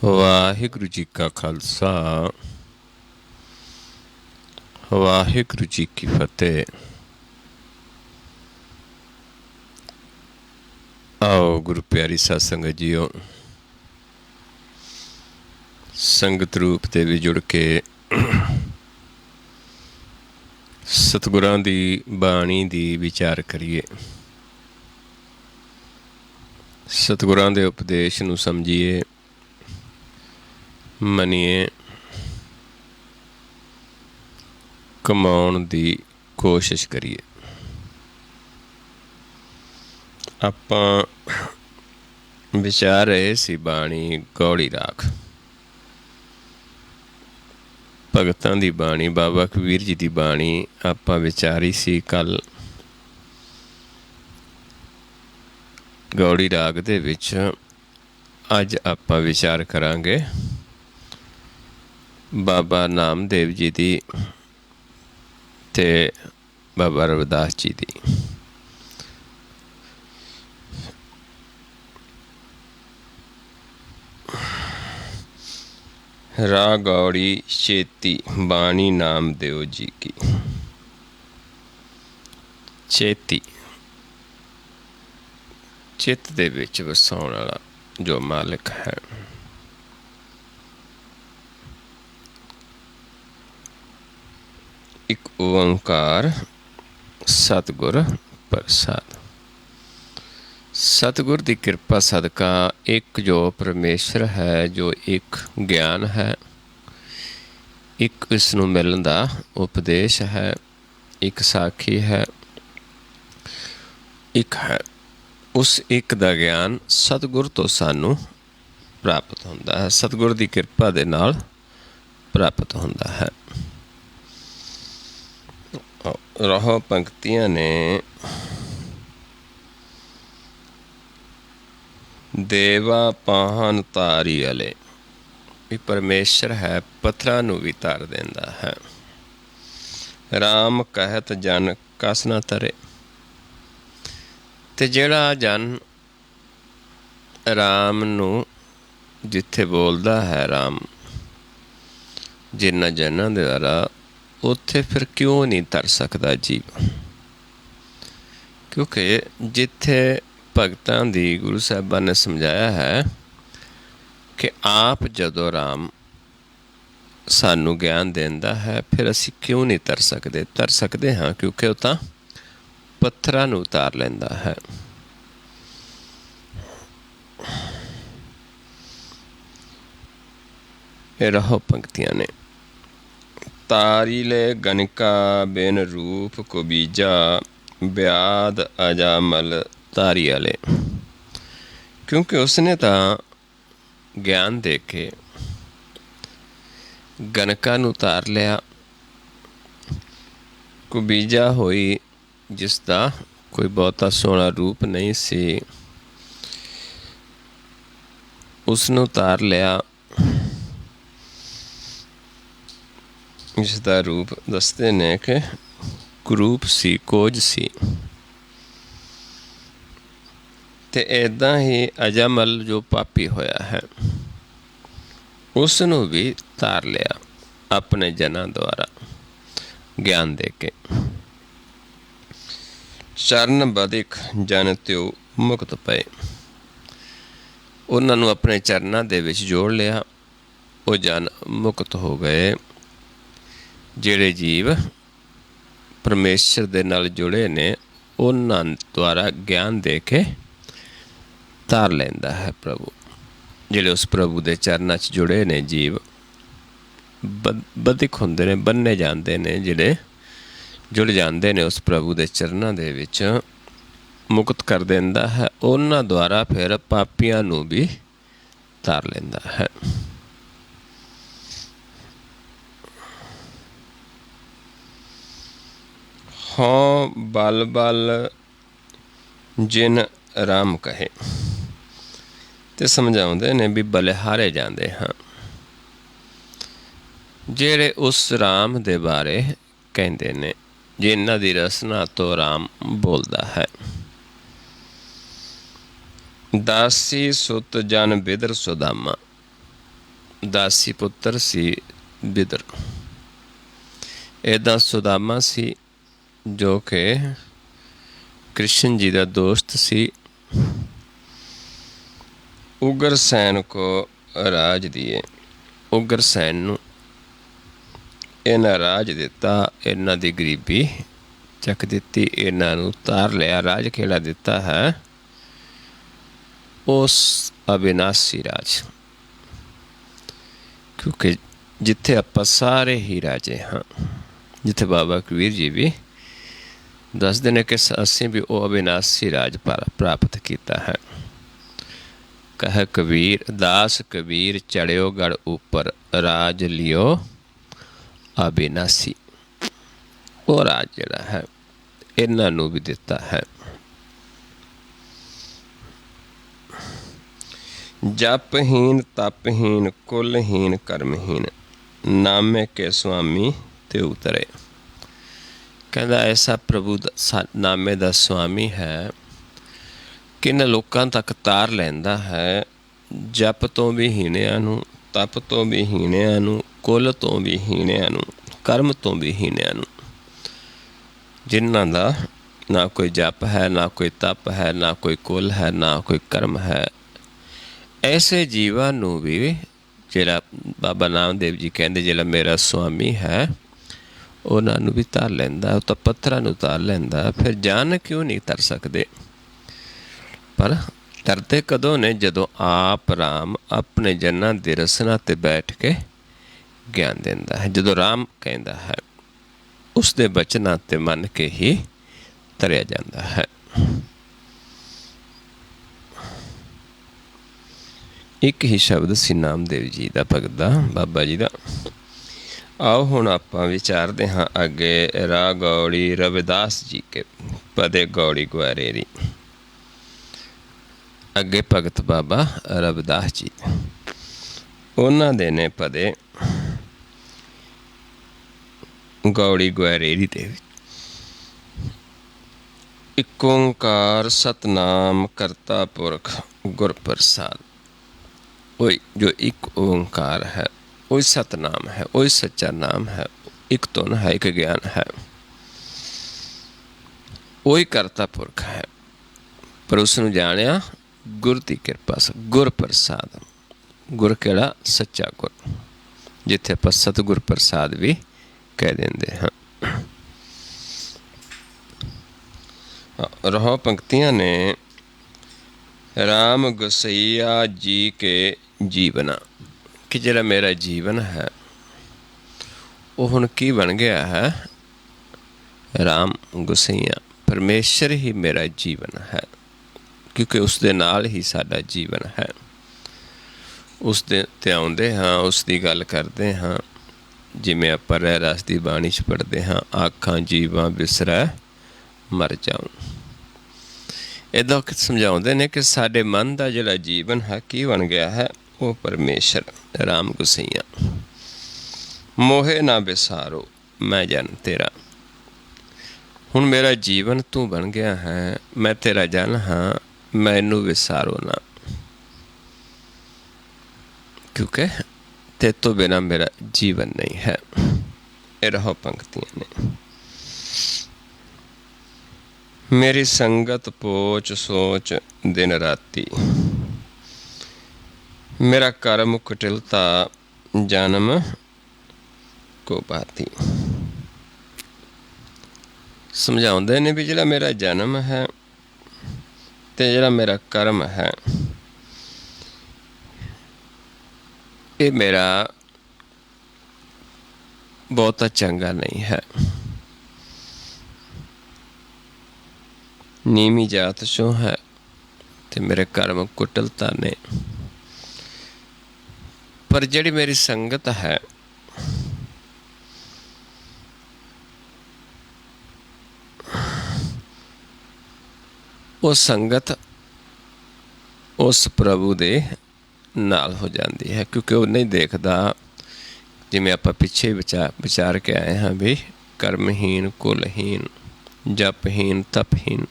ਵਾਹਿਗੁਰੂ ਜੀ ਕਾ ਖਾਲਸਾ ਵਾਹਿਗੁਰੂ ਜੀ ਕੀ ਫਤਿਹ। ਆਓ ਗੁਰੂ ਪਿਆਰੀ ਸਾਧ ਸੰਗਤ ਜੀਓ, ਸੰਗਤ ਰੂਪ ਦੇ ਵੀ ਜੁੜ ਕੇ ਸਤਿਗੁਰਾਂ ਦੀ ਬਾਣੀ ਦੀ ਵਿਚਾਰ ਕਰੀਏ, ਸਤਿਗੁਰਾਂ ਦੇ ਉਪਦੇਸ਼ ਨੂੰ ਸਮਝੀਏ, ਮੰਨੀਏ, ਕਮਾਉਣ ਦੀ ਕੋਸ਼ਿਸ਼ ਕਰੀਏ। ਆਪਾਂ ਵਿਚਾਰ ਰਹੇ ਸੀ ਬਾਣੀ ਗੌੜੀ ਰਾਗ, ਭਗਤਾਂ ਦੀ ਬਾਣੀ, ਬਾਬਾ ਕਬੀਰ ਜੀ ਦੀ ਬਾਣੀ ਆਪਾਂ ਵਿਚਾਰੀ ਸੀ ਕੱਲ। ਗੌੜੀ ਰਾਗ ਦੇ ਵਿੱਚ ਅੱਜ ਆਪਾਂ ਵਿਚਾਰ ਕਰਾਂਗੇ ਬਾਬਾ ਨਾਮਦੇਵ ਜੀ ਦੀ ਤੇ ਬਾਬਾ ਰਵਿਦਾਸ ਜੀ ਦੀ। ਰਾਗ ਗੌੜੀ ਚੇਤੀ ਬਾਣੀ ਨਾਮਦੇਵ ਜੀ ਕੀ। ਚੇਤੀ ਚਿੱਤ ਦੇ ਵਿੱਚ ਵਸਾਉਣ ਵਾਲਾ ਜੋ ਮਾਲਕ ਹੈ। ਇੱਕ ਓੰਕਾਰ ਸਤਿਗੁਰ ਪ੍ਰਸਾਦ। ਸਤਿਗੁਰ ਦੀ ਕਿਰਪਾ ਸਦਕਾ ਇੱਕ ਜੋ ਪਰਮੇਸ਼ਰ ਹੈ, ਜੋ ਇੱਕ ਗਿਆਨ ਹੈ, ਇੱਕ ਇਸ ਨੂੰ ਮਿਲਣ ਦਾ ਉਪਦੇਸ਼ ਹੈ, ਇੱਕ ਸਾਖੀ ਹੈ, ਇੱਕ ਹੈ। ਉਸ ਇੱਕ ਦਾ ਗਿਆਨ ਸਤਿਗੁਰ ਤੋਂ ਸਾਨੂੰ ਪ੍ਰਾਪਤ ਹੁੰਦਾ ਹੈ, ਸਤਿਗੁਰ ਦੀ ਕਿਰਪਾ ਦੇ ਨਾਲ ਪ੍ਰਾਪਤ ਹੁੰਦਾ ਹੈ। ਰਹੋ ਪੰਕਤੀਆਂ ਨੇ। ਦੇਵਾ ਪਾਹਨ ਤਾਰੀ ਵਾਲੇ ਵੀ ਪਰਮੇਸ਼ਰ ਹੈ, ਪੱਥਰਾਂ ਨੂੰ ਵੀ ਤਾਰ ਦਿੰਦਾ ਹੈ। ਰਾਮ ਕਹਿਤ ਜਨ ਕਸ ਨਾ ਤਰੇ। ਤੇ ਜਿਹੜਾ ਜਨ ਰਾਮ ਨੂੰ ਜਿੱਥੇ ਬੋਲਦਾ ਹੈ, ਰਾਮ ਜਿਨ੍ਹਾਂ ਜਨਾਂ ਦੇ ਦੁਆਰਾ, ਉੱਥੇ ਫਿਰ ਕਿਉਂ ਨਹੀਂ ਤਰ ਸਕਦਾ ਜੀਵ? ਕਿਉਂਕਿ ਜਿੱਥੇ ਭਗਤਾਂ ਦੀ ਗੁਰੂ ਸਾਹਿਬਾਨ ਨੇ ਸਮਝਾਇਆ ਹੈ ਕਿ ਆਪ ਜਦੋਂ ਰਾਮ ਸਾਨੂੰ ਗਿਆਨ ਦਿੰਦਾ ਹੈ, ਫਿਰ ਅਸੀਂ ਕਿਉਂ ਨਹੀਂ ਤਰ ਸਕਦੇ? ਤਰ ਸਕਦੇ ਹਾਂ, ਕਿਉਂਕਿ ਉਹ ਤਾਂ ਪੱਥਰਾਂ ਨੂੰ ਉਤਾਰ ਲੈਂਦਾ ਹੈ। ਇਹ ਰਹੋ ਪੰਕਤੀਆਂ ਨੇ। ਤਾਰੀ ਲੈ ਗਨਕਾ ਬਿਨ ਰੂਪ ਕੋ ਬੀਜਾ, ਬਿਆਦ ਅਜਾਮਲ ਤਾਰੀ ਵਾਲੇ। ਕਿਉਂਕਿ ਉਸਨੇ ਤਾਂ ਗਿਆਨ ਦੇ ਕੇ ਗਨਕਾ ਨੂੰ ਉਤਾਰ ਲਿਆ। ਕੁਬੀਜਾ ਹੋਈ, ਜਿਸ ਦਾ ਕੋਈ ਬਹੁਤਾ ਸੋਹਣਾ ਰੂਪ ਨਹੀਂ ਸੀ, ਉਸਨੂੰ ਉਤਾਰ ਲਿਆ। ਇਸ ਦਾ ਰੂਪ ਦੱਸਦੇ ਨੇ ਕਿ ਕੁਰੂਪ ਸੀ, ਕੋਝ ਸੀ। ਤੇ ਇੱਦਾਂ ਹੀ ਅਜਾਮਲ ਜੋ ਪਾਪੀ ਹੋਇਆ ਹੈ, ਉਸ ਨੂੰ ਵੀ ਤਾਰ ਲਿਆ ਆਪਣੇ ਜਨਾਂ ਦੁਆਰਾ ਗਿਆਨ ਦੇ ਕੇ। ਚਰਨ ਬਦਿਕ ਜਨ ਤਿਉ ਮੁਕਤ ਪਏ। ਉਹਨਾਂ ਨੂੰ ਆਪਣੇ ਚਰਨਾਂ ਦੇ ਵਿੱਚ ਜੋੜ ਲਿਆ, ਉਹ ਜਨ ਮੁਕਤ ਹੋ ਗਏ। ਜਿਹੜੇ ਜੀਵ ਪਰਮੇਸ਼ਰ ਦੇ ਨਾਲ ਜੁੜੇ ਨੇ, ਉਹਨਾਂ ਦੁਆਰਾ ਗਿਆਨ ਦੇ ਕੇ ਤਾਰ ਲੈਂਦਾ ਹੈ ਪ੍ਰਭੂ। ਜਿਹੜੇ ਉਸ ਪ੍ਰਭੂ ਦੇ ਚਰਨਾਂ 'ਚ ਜੁੜੇ ਨੇ ਜੀਵ, ਬਦਿਕ ਹੁੰਦੇ ਨੇ, ਬੰਨੇ ਜਾਂਦੇ ਨੇ। ਜਿਹੜੇ ਜੁੜ ਜਾਂਦੇ ਨੇ ਉਸ ਪ੍ਰਭੂ ਦੇ ਚਰਨਾਂ ਦੇ ਵਿੱਚ, ਮੁਕਤ ਕਰ ਦਿੰਦਾ ਹੈ। ਉਹਨਾਂ ਦੁਆਰਾ ਫਿਰ ਪਾਪੀਆਂ ਨੂੰ ਵੀ ਤਾਰ ਲੈਂਦਾ ਹੈ। ਹਾਂ ਬਲ ਬਲ ਜਿਨ ਰਾਮ ਕਹੇ। ਤੇ ਸਮਝਾਉਂਦੇ ਨੇ ਵੀ ਬਲਿਹਾਰੇ ਜਾਂਦੇ ਹਾਂ ਜਿਹੜੇ ਉਸ ਰਾਮ ਦੇ ਬਾਰੇ ਕਹਿੰਦੇ ਨੇ, ਜਿਨ੍ਹਾਂ ਦੀ ਰਸਨਾ ਤੋਂ ਰਾਮ ਬੋਲਦਾ ਹੈ। ਦਾਸੀ ਸੁਤ ਜਨ ਬਿਦਰ ਸੁਦਾਮਾ। ਦਾਸੀ ਪੁੱਤਰ ਸੀ ਬਿਦਰ। ਇੱਦਾਂ ਸੁਦਾਮਾ ਸੀ ਜੋ ਕਿ ਕ੍ਰਿਸ਼ਨ ਜੀ ਦਾ ਦੋਸਤ ਸੀ। ਉਗਰਸੈਨ ਕੋ ਰਾਜ ਦੀਏ। ਉਗਰਸੈਨ ਨੂੰ ਇਹਨਾਂ ਰਾਜ ਦਿੱਤਾ, ਇਹਨਾਂ ਦੀ ਗਰੀਬੀ ਚੱਕ ਦਿੱਤੀ, ਇਹਨਾਂ ਨੂੰ ਉਤਾਰ ਲਿਆ, ਰਾਜ ਕਿਹੜਾ ਦਿੱਤਾ ਹੈ? ਉਸ ਅਵਿਨਾਸ਼ੀ ਰਾਜ। ਕਿਉਂਕਿ ਜਿੱਥੇ ਆਪਾਂ ਸਾਰੇ ਹੀ ਰਾਜੇ ਹਾਂ, ਜਿੱਥੇ ਬਾਬਾ ਕਬੀਰ ਜੀ ਵੀ ਦੱਸਦੇ ਨੇ ਕਿ ਅਸੀਂ ਵੀ ਉਹ ਅਵਿਨਾਸ਼ੀ ਰਾਜ ਪ੍ਰਾਪਤ ਕੀਤਾ ਹੈ। ਕਹ ਕਬੀਰ ਦਾਸ ਕਬੀਰ ਚੜਿਓ ਗੜ ਉੱਪਰ, ਰਾਜ ਲਿਓ ਅਵਿਨਾਸ਼ੀ। ਉਹ ਰਾਜ ਜਿਹੜਾ ਹੈ ਇਹਨਾਂ ਨੂੰ ਵੀ ਦਿੱਤਾ ਹੈ। ਜਪਹੀਨ ਤਪਹੀਨ ਕੁਲਹੀਨ ਕਰਮਹੀਨ, ਨਾਮੇ ਕੇ ਸੁਆਮੀ ਤੇ ਉਤਰੇ। ਕਹਿੰਦਾ ਐਸਾ ਪ੍ਰਭੂ ਨਾਮੇ ਦਾ ਸੁਆਮੀ ਹੈ ਕਿੰਨਾਂ ਲੋਕਾਂ ਤੱਕ ਤਾਰ ਲੈਂਦਾ ਹੈ। ਜਪ ਤੋਂ ਵੀ ਹੀਣਿਆਂ ਨੂੰ, ਤਪ ਤੋਂ ਵੀ ਹੀਣਿਆਂ ਨੂੰ, ਕੁਲ ਤੋਂ ਵੀ ਹੀਣਿਆਂ ਨੂੰ, ਕਰਮ ਤੋਂ ਵੀ ਹੀਣਿਆਂ ਨੂੰ, ਜਿਨ੍ਹਾਂ ਦਾ ਨਾ ਕੋਈ ਜਪ ਹੈ, ਨਾ ਕੋਈ ਤਪ ਹੈ, ਨਾ ਕੋਈ ਕੁਲ ਹੈ, ਨਾ ਕੋਈ ਕਰਮ ਹੈ। ਐਸੇ ਜੀਵਾਂ ਨੂੰ ਵੀ ਜਿਹੜਾ ਬਾਬਾ ਨਾਮਦੇਵ ਜੀ ਕਹਿੰਦੇ ਜਿਹੜਾ ਮੇਰਾ ਸੁਆਮੀ ਹੈ, ਉਹਨਾਂ ਨੂੰ ਵੀ ਤਾਰ ਲੈਂਦਾ। ਉਹ ਤਾਂ ਪੱਥਰਾਂ ਨੂੰ ਤਾਰ ਲੈਂਦਾ। ਫਿਰ ਜਾਨ ਕਿਉਂ ਨਹੀਂ ਤਰ ਸਕਦੇ? ਪਰ ਤਰਦੇ ਕਦੋਂ ਨੇ? ਜਦੋਂ ਆਪ ਰਾਮ ਆਪਣੇ ਜਨਾਂ ਦੇ ਰਸਨਾ 'ਤੇ ਬੈਠ ਕੇ ਗਿਆਨ ਦਿੰਦਾ ਹੈ। ਜਦੋਂ ਰਾਮ ਕਹਿੰਦਾ ਹੈ ਉਸ ਦੇ ਬਚਨਾਂ 'ਤੇ ਮੰਨ ਕੇ ਹੀ ਤਰਿਆ ਜਾਂਦਾ ਹੈ। ਇੱਕ ਹੀ ਸ਼ਬਦ ਸੀ ਨਾਮਦੇਵ ਜੀ ਦਾ, ਭਗਤ ਦਾ, ਬਾਬਾ ਜੀ ਦਾ। ਆਓ ਹੁਣ ਆਪਾਂ ਵਿਚਾਰਦੇ ਹਾਂ ਅੱਗੇ। ਰਾਗ ਗੌੜੀ ਰਵਿਦਾਸ ਜੀ ਕੇ ਪਦੇ ਗੌੜੀ ਗੁਆਰੇਰੀ। ਅੱਗੇ ਭਗਤ ਬਾਬਾ ਰਵਿਦਾਸ ਜੀ, ਉਹਨਾਂ ਦੇ ਨੇ ਪਦੇ ਗੌੜੀ ਗੁਆਰੇਰੀ ਦੇ ਵਿੱਚ। ਇੱਕ ਓਂਕਾਰ ਸਤਨਾਮ ਕਰਤਾ ਪੁਰਖ ਗੁਰ ਪ੍ਰਸਾਦ। वही जो एक ओंकार है, वही सतनाम है, वही सच्चा नाम है, एक तुन है, एक ज्ञान है, वही करता पुरख है। पर उसनूं जाणिया गुर की किरपा से, गुर प्रसाद। गुर केड़ा? सच्चा गुर, जिथे आपां सतगुर प्रसाद भी कह देंदे हां। रहो पंक्तियां ने राम गुसैया जी के जीवना, कि जिहड़ा मेरा जीवन है वो हुण की बन गया है? राम गुसैया, परमेश्वर ही मेरा जीवन है, क्योंकि उस दे नाल ही साडा जीवन है। उस दे ते आउंदे हाँ, उसकी गल करते हाँ, जिवें आपां रहरास दी बाणी च पढ़दे हाँ, आखां जीवां बिसरै मर जाऊं। इदां समझाउंदे ने कि साडे मन का जिहड़ा जीवन है की बन गया है? वो परमेश्वर राम गुसैया। मोहे ना बिसारो मैं जन तेरा। हुण मेरा जीवन तू बन गया है, मैं तेरा जन हाँ, मैनू विसारो ना, क्योंकि ते तो बिना मेरा जीवन नहीं है। ये रहो पंक्तियां ने। मेरी संगत पोच सोच दिन राती, मेरा कर्म कुटिलता जन्म को भाती। समझाउंदे ने भी जिहड़ा मेरा जन्म है ते जिहड़ा मेरा कर्म है, ये मेरा बहुता चंगा नहीं है। नीवी जात चों है ते मेरे कर्म कुटिलता ने। पर जिहड़ी मेरी संगत है वो संगत उस प्रभु दे नाल हो जाती है, क्योंकि वो नहीं देखता, जिवें आपां पिछे विचार के आए हाँ भी, कर्महीन कुलहीन जपहीन तपहीन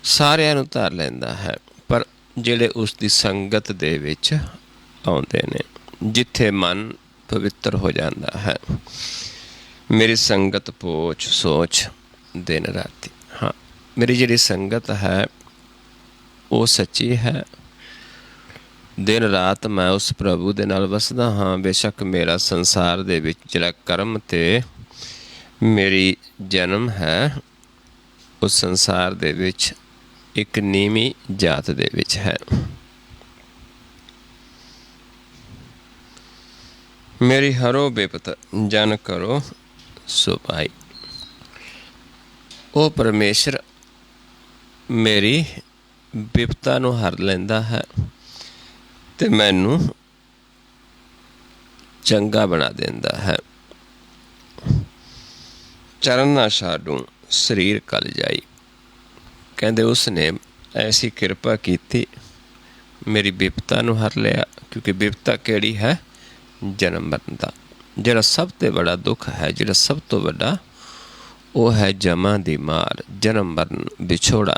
सारिਆਂ ਨੂੰ ਧਾਰ ਲੈਂਦਾ है। पर ਜਿਹੜੇ उसकी संगत दे विच आउंदे ने, ਜਿੱਥੇ ਮਨ ਪਵਿੱਤਰ ਹੋ ਜਾਂਦਾ ਹੈ। ਮੇਰੀ ਸੰਗਤ ਪੋਚ ਸੋਚ ਦਿਨ ਰਾਤੀ। ਹਾਂ, ਮੇਰੀ ਜਿਹੜੀ ਸੰਗਤ ਹੈ ਉਹ ਸੱਚੀ ਹੈ। ਦਿਨ ਰਾਤ ਮੈਂ ਉਸ ਪ੍ਰਭੂ ਦੇ ਨਾਲ ਵਸਦਾ ਹਾਂ। ਬੇਸ਼ੱਕ ਮੇਰਾ ਸੰਸਾਰ ਦੇ ਵਿੱਚ ਜਿਹੜਾ ਕਰਮ ਤੇ ਮੇਰੀ ਜਨਮ ਹੈ, ਉਸ ਸੰਸਾਰ ਦੇ ਵਿੱਚ ਇੱਕ ਨੀਵੀਂ ਜਾਤ ਦੇ ਵਿੱਚ ਹੈ। ਮੇਰੀ ਹਰੋ ਬਿਪਤ ਜਨ ਕਰੋ ਸੁਭਾਈ। ਉਹ ਪਰਮੇਸ਼ਰ ਮੇਰੀ ਬਿਪਤਾ ਨੂੰ ਹਰ ਲੈਂਦਾ ਹੈ ਤੇ ਮੈਨੂੰ ਚੰਗਾ ਬਣਾ ਦਿੰਦਾ ਹੈ। ਚਰਨ ਨਾ ਛਾਡੂੰ ਸਰੀਰ ਕਲ ਜਾਈ। ਕਹਿੰਦੇ ਉਸ ਨੇ ਐਸੀ ਕਿਰਪਾ ਕੀਤੀ, ਮੇਰੀ ਬਿਪਤਾ ਨੂੰ ਹਰ ਲਿਆ। ਕਿਉਂਕਿ ਬਿਪਤਾ ਕਿਹੜੀ ਹੈ? ਜਨਮ ਮਰਨ ਦਾ ਜਿਹੜਾ ਸਭ ਤੋਂ ਬੜਾ ਦੁੱਖ ਹੈ, ਜਿਹੜਾ ਸਭ ਤੋਂ ਵੱਡਾ, ਉਹ ਹੈ ਜਮਾਂ ਦੀ ਮਾਰ, ਜਨਮ ਮਰਨ, ਵਿਛੋੜਾ।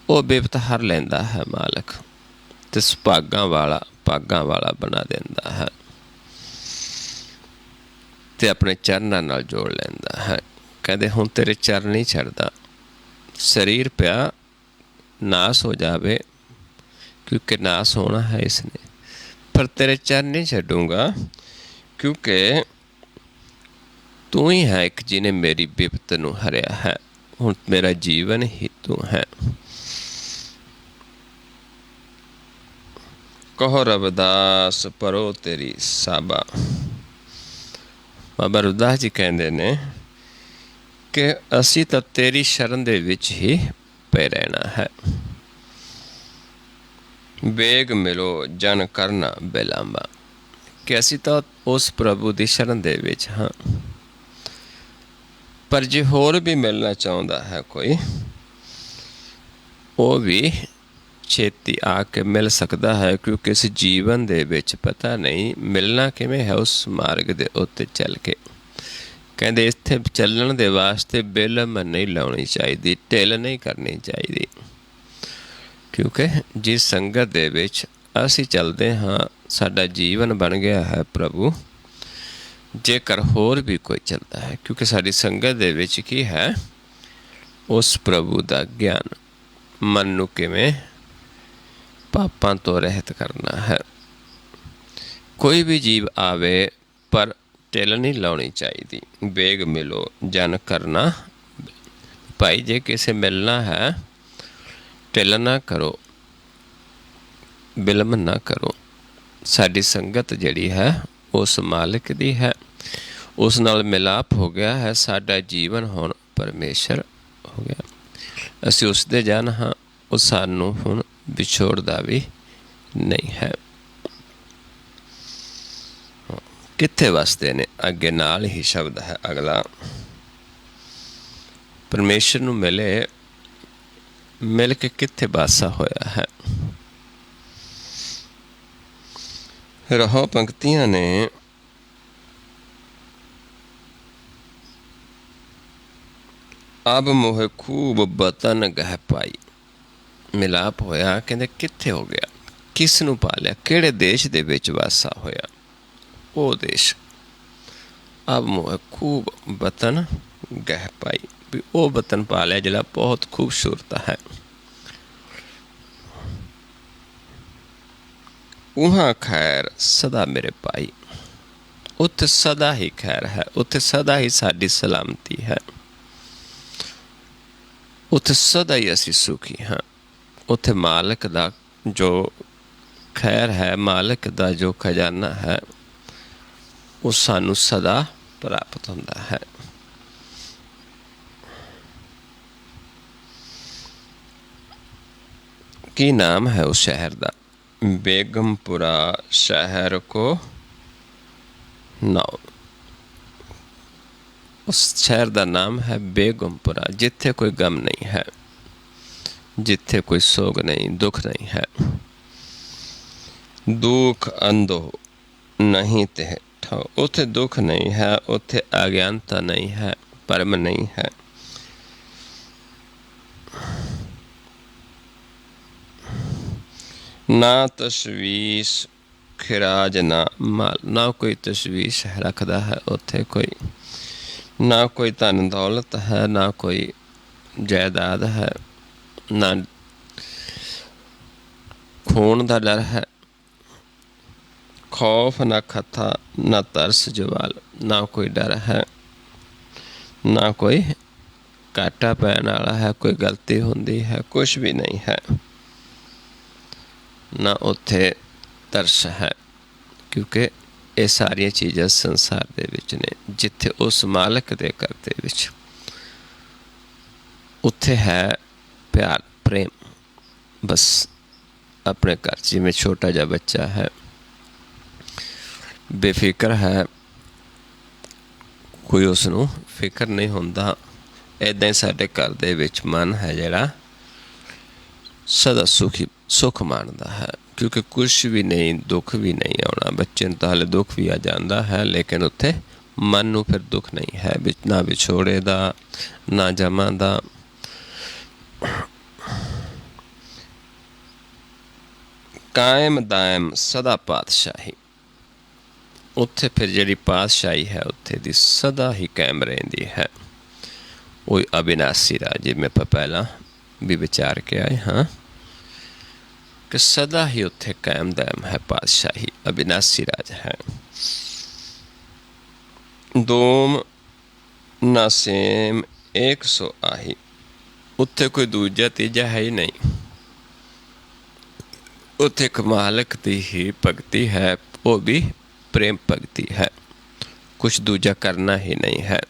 ਉਹ ਬਿਪਤ ਹਰ ਲੈਂਦਾ ਹੈ ਮਾਲਕ ਤੇ ਭਾਗਾਂ ਵਾਲਾ ਬਣਾ ਦਿੰਦਾ ਹੈ ਤੇ ਆਪਣੇ ਚਰਨਾਂ ਨਾਲ ਜੋੜ ਲੈਂਦਾ ਹੈ। ਕਹਿੰਦੇ ਹੁਣ ਤੇਰੇ ਚਰਨ ਨਹੀਂ ਛੱਡਦਾ। ਸਰੀਰ ਪਿਆ ਨਾਸ ਹੋ ਜਾਵੇ, ਕਿਉਂਕਿ ਨਾਸ ਹੋਣਾ ਹੈ ਇਸਨੇ, ਪਰ ਤੇਰੇ ਚਰਨ ਨਹੀਂ ਛੱਡੂੰਗਾ, ਕਿਉਂਕਿ ਤੂੰ ਹੀ ਹੈ ਇੱਕ ਜਿਹਨੇ ਮੇਰੀ ਬਿਪਤ ਨੂੰ ਹਰਿਆ ਹੈ। ਹੁਣ ਮੇਰਾ ਜੀਵਨ ਹੀ ਤੂੰ ਹੈ। ਕਹੋ ਰਵਿਦਾਸ ਪਰੋ ਤੇਰੀ ਸਾਬਾ। ਬਾਬਾ ਰਵਿਦਾਸ ਜੀ ਕਹਿੰਦੇ ਨੇ ਕਿ ਅਸੀਂ ਤਾਂ ਤੇਰੀ ਸ਼ਰਨ ਦੇ ਵਿੱਚ ਹੀ ਪਏ ਰਹਿਣਾ ਹੈ। ਵੇਗ ਮਿਲੋ ਜਨ ਕਰਨਾ ਬਿਲਾਂਬਾ। ਕਿ ਅਸੀਂ ਤਾਂ ਉਸ ਪ੍ਰਭੂ ਦੀ ਸ਼ਰਨ ਦੇ ਵਿੱਚ ਹਾਂ, ਪਰ ਜੇ ਹੋਰ ਵੀ ਮਿਲਣਾ ਚਾਹੁੰਦਾ ਹੈ ਕੋਈ, ਉਹ ਵੀ ਛੇਤੀ ਆ ਕੇ ਮਿਲ ਸਕਦਾ ਹੈ। ਕਿਉਂਕਿ ਇਸ ਜੀਵਨ ਦੇ ਵਿੱਚ ਪਤਾ ਨਹੀਂ ਮਿਲਣਾ ਕਿਵੇਂ ਹੈ ਉਸ ਮਾਰਗ ਦੇ ਉੱਤੇ ਚੱਲ ਕੇ। ਕਹਿੰਦੇ ਇੱਥੇ ਚੱਲਣ ਦੇ ਵਾਸਤੇ ਬਿਲਮ ਨਹੀਂ ਲਾਉਣੀ ਚਾਹੀਦੀ, ਢਿੱਲ ਨਹੀਂ ਕਰਨੀ ਚਾਹੀਦੀ। ਕਿਉਂਕਿ ਜਿਸ ਸੰਗਤ ਦੇ ਵਿੱਚ ਅਸੀਂ ਚੱਲਦੇ ਹਾਂ, ਸਾਡਾ ਜੀਵਨ ਬਣ ਗਿਆ ਹੈ ਪ੍ਰਭੂ। ਜੇਕਰ ਹੋਰ ਵੀ ਕੋਈ ਚੱਲਦਾ ਹੈ, ਕਿਉਂਕਿ ਸਾਡੀ ਸੰਗਤ ਦੇ ਵਿੱਚ ਕੀ ਹੈ? ਉਸ ਪ੍ਰਭੂ ਦਾ ਗਿਆਨ। ਮਨ ਨੂੰ ਕਿਵੇਂ ਪਾਪਾਂ ਤੋਂ ਰਹਿਤ ਕਰਨਾ ਹੈ। ਕੋਈ ਵੀ ਜੀਵ ਆਵੇ, ਪਰ ਢਿੱਲ ਨਹੀਂ ਲਾਉਣੀ ਚਾਹੀਦੀ। ਵੇਗ ਮਿਲੋ ਜਨ ਕਰਨਾ। ਭਾਈ ਜੇ ਕਿਸੇ ਮਿਲਣਾ ਹੈ, ਢਿੱਲ ਨਾ ਕਰੋ, ਬਿਲਮ ਨਾ ਕਰੋ। ਸਾਡੀ ਸੰਗਤ ਜਿਹੜੀ ਹੈ ਉਸ ਮਾਲਕ ਦੀ ਹੈ, ਉਸ ਨਾਲ ਮਿਲਾਪ ਹੋ ਗਿਆ ਹੈ। ਸਾਡਾ ਜੀਵਨ ਹੁਣ ਪਰਮੇਸ਼ਰ ਹੋ ਗਿਆ। ਅਸੀਂ ਉਸ ਦੇ ਜਨ ਹਾਂ। ਉਹ ਸਾਨੂੰ ਹੁਣ ਵਿਛੋੜਦਾ ਵੀ ਨਹੀਂ ਹੈ। ਕਿੱਥੇ ਵਸਦੇ ਨੇ? ਅੱਗੇ ਨਾਲ ਹੀ ਸ਼ਬਦ ਹੈ ਅਗਲਾ, ਪਰਮੇਸ਼ਰ ਨੂੰ ਮਿਲ ਕੇ ਕਿੱਥੇ ਵਾਸਾ ਹੋਇਆ ਹੈ। ਰਹੋ ਪੰਕਤੀਆਂ ਨੇ ਅਬ ਮੋਹ ਖੂਬ ਬਤਨ ਗਹਿ ਪਾਈ। ਮਿਲਾਪ ਹੋਇਆ। ਕਹਿੰਦੇ ਕਿੱਥੇ ਹੋ ਗਿਆ? ਕਿਸ ਨੂੰ ਪਾ ਲਿਆ? ਕਿਹੜੇ ਦੇਸ਼ ਦੇ ਵਿੱਚ ਵਾਸਾ ਹੋਇਆ? ਉਹ ਦੇਸ਼। ਅਬ ਮੋਹ ਖੂਬ ਬਤਨ ਗਹਿ ਪਾਈ, ਵੀ ਉਹ ਬਤਨ ਪਾ ਲਿਆ ਜਿਹੜਾ ਬਹੁਤ ਖੂਬਸੂਰਤ ਹੈ। ਉਹਾਂ ਖੈਰ ਸਦਾ ਮੇਰੇ ਭਾਈ। ਉੱਥੇ ਸਦਾ ਹੀ ਖੈਰ ਹੈ, ਉੱਥੇ ਸਦਾ ਹੀ ਸਾਡੀ ਸਲਾਮਤੀ ਹੈ, ਉੱਥੇ ਸਦਾ ਹੀ ਅਸੀਂ ਸੁਖੀ ਹਾਂ। ਉੱਥੇ ਮਾਲਕ ਦਾ ਜੋ ਖੈਰ ਹੈ, ਮਾਲਕ ਦਾ ਜੋ ਖਜ਼ਾਨਾ ਹੈ, ਉਹ ਸਾਨੂੰ ਸਦਾ ਪ੍ਰਾਪਤ ਹੁੰਦਾ ਹੈ। ਕੀ ਨਾਮ ਹੈ ਉਸ ਸ਼ਹਿਰ ਦਾ? ਬੇਗਮਪੁਰਾ ਸ਼ਹਿਰ ਕੋ ਨਾਮ। ਉਸ ਸ਼ਹਿਰ ਦਾ ਨਾਮ ਹੈ ਬੇਗਮਪੁਰਾ, ਜਿੱਥੇ ਕੋਈ ਗਮ ਨਹੀਂ ਹੈ, ਜਿੱਥੇ ਕੋਈ ਸੋਗ ਨਹੀਂ, ਦੁੱਖ ਨਹੀਂ ਹੈ। ਦੁੱਖ ਅੰਧੋ ਨਹੀਂ ਤੇ ਠਾਓ। ਉੱਥੇ ਦੁੱਖ ਨਹੀਂ ਹੈ, ਉੱਥੇ ਅਗਿਆਨਤਾ ਨਹੀਂ ਹੈ, ਭਰਮ ਨਹੀਂ ਹੈ। ਨਾ ਤਸ਼ਵੀਸ਼ खिराज ना माल, ना कोई तशवीश रखता है उत्थे कोई, ना कोई धन दौलत है, ना कोई जायदाद है, ना खून का डर है, खौफ ना खथा, ना तरस जवाल, ना कोई डर है, ना कोई घाटा पैन वाला है, कोई गलती होंदी है, कुछ भी नहीं है, ना उत्थे तरस है, क्योंकि ये सारिया चीज़ां संसार दे विच ने। जिथे उस मालिक दे घर दे विच उत्थे है प्यार प्रेम। बस अपने घर जिमें छोटा जा बच्चा है, बेफिक्र है, कोई उसनूं फिक्र नहीं होंदा, इदां ही साडे घर दे विच मन है जिहड़ा सदा सुख माणदा है, क्योंकि कुछ भी नहीं, दुख भी नहीं आना। बच्चे तो हाले दुख भी आ जाता है, लेकिन उत्थे मन नूं फिर दुख नहीं है, ना विछोड़े दा, ना जमा दा। कायम दायम सदा पातशाही, उत्थे फिर जिहड़ी पातशाही है उत्थे दी सदा ही कायम रहिंदी है। वो अविनाशी राज, जिवें आपां पहलां भी विचार के आए हाँ कि सदा ही उत्थे कायम दायम है पातशाही, अविनाशी राज है। दोम ना सेम एक सो आही, उत्थे कोई दूजा तीजा है ही नहीं। उत्थे एक मालिक की ही भगती है, वो भी प्रेम भगती है, कुछ दूजा करना ही नहीं है।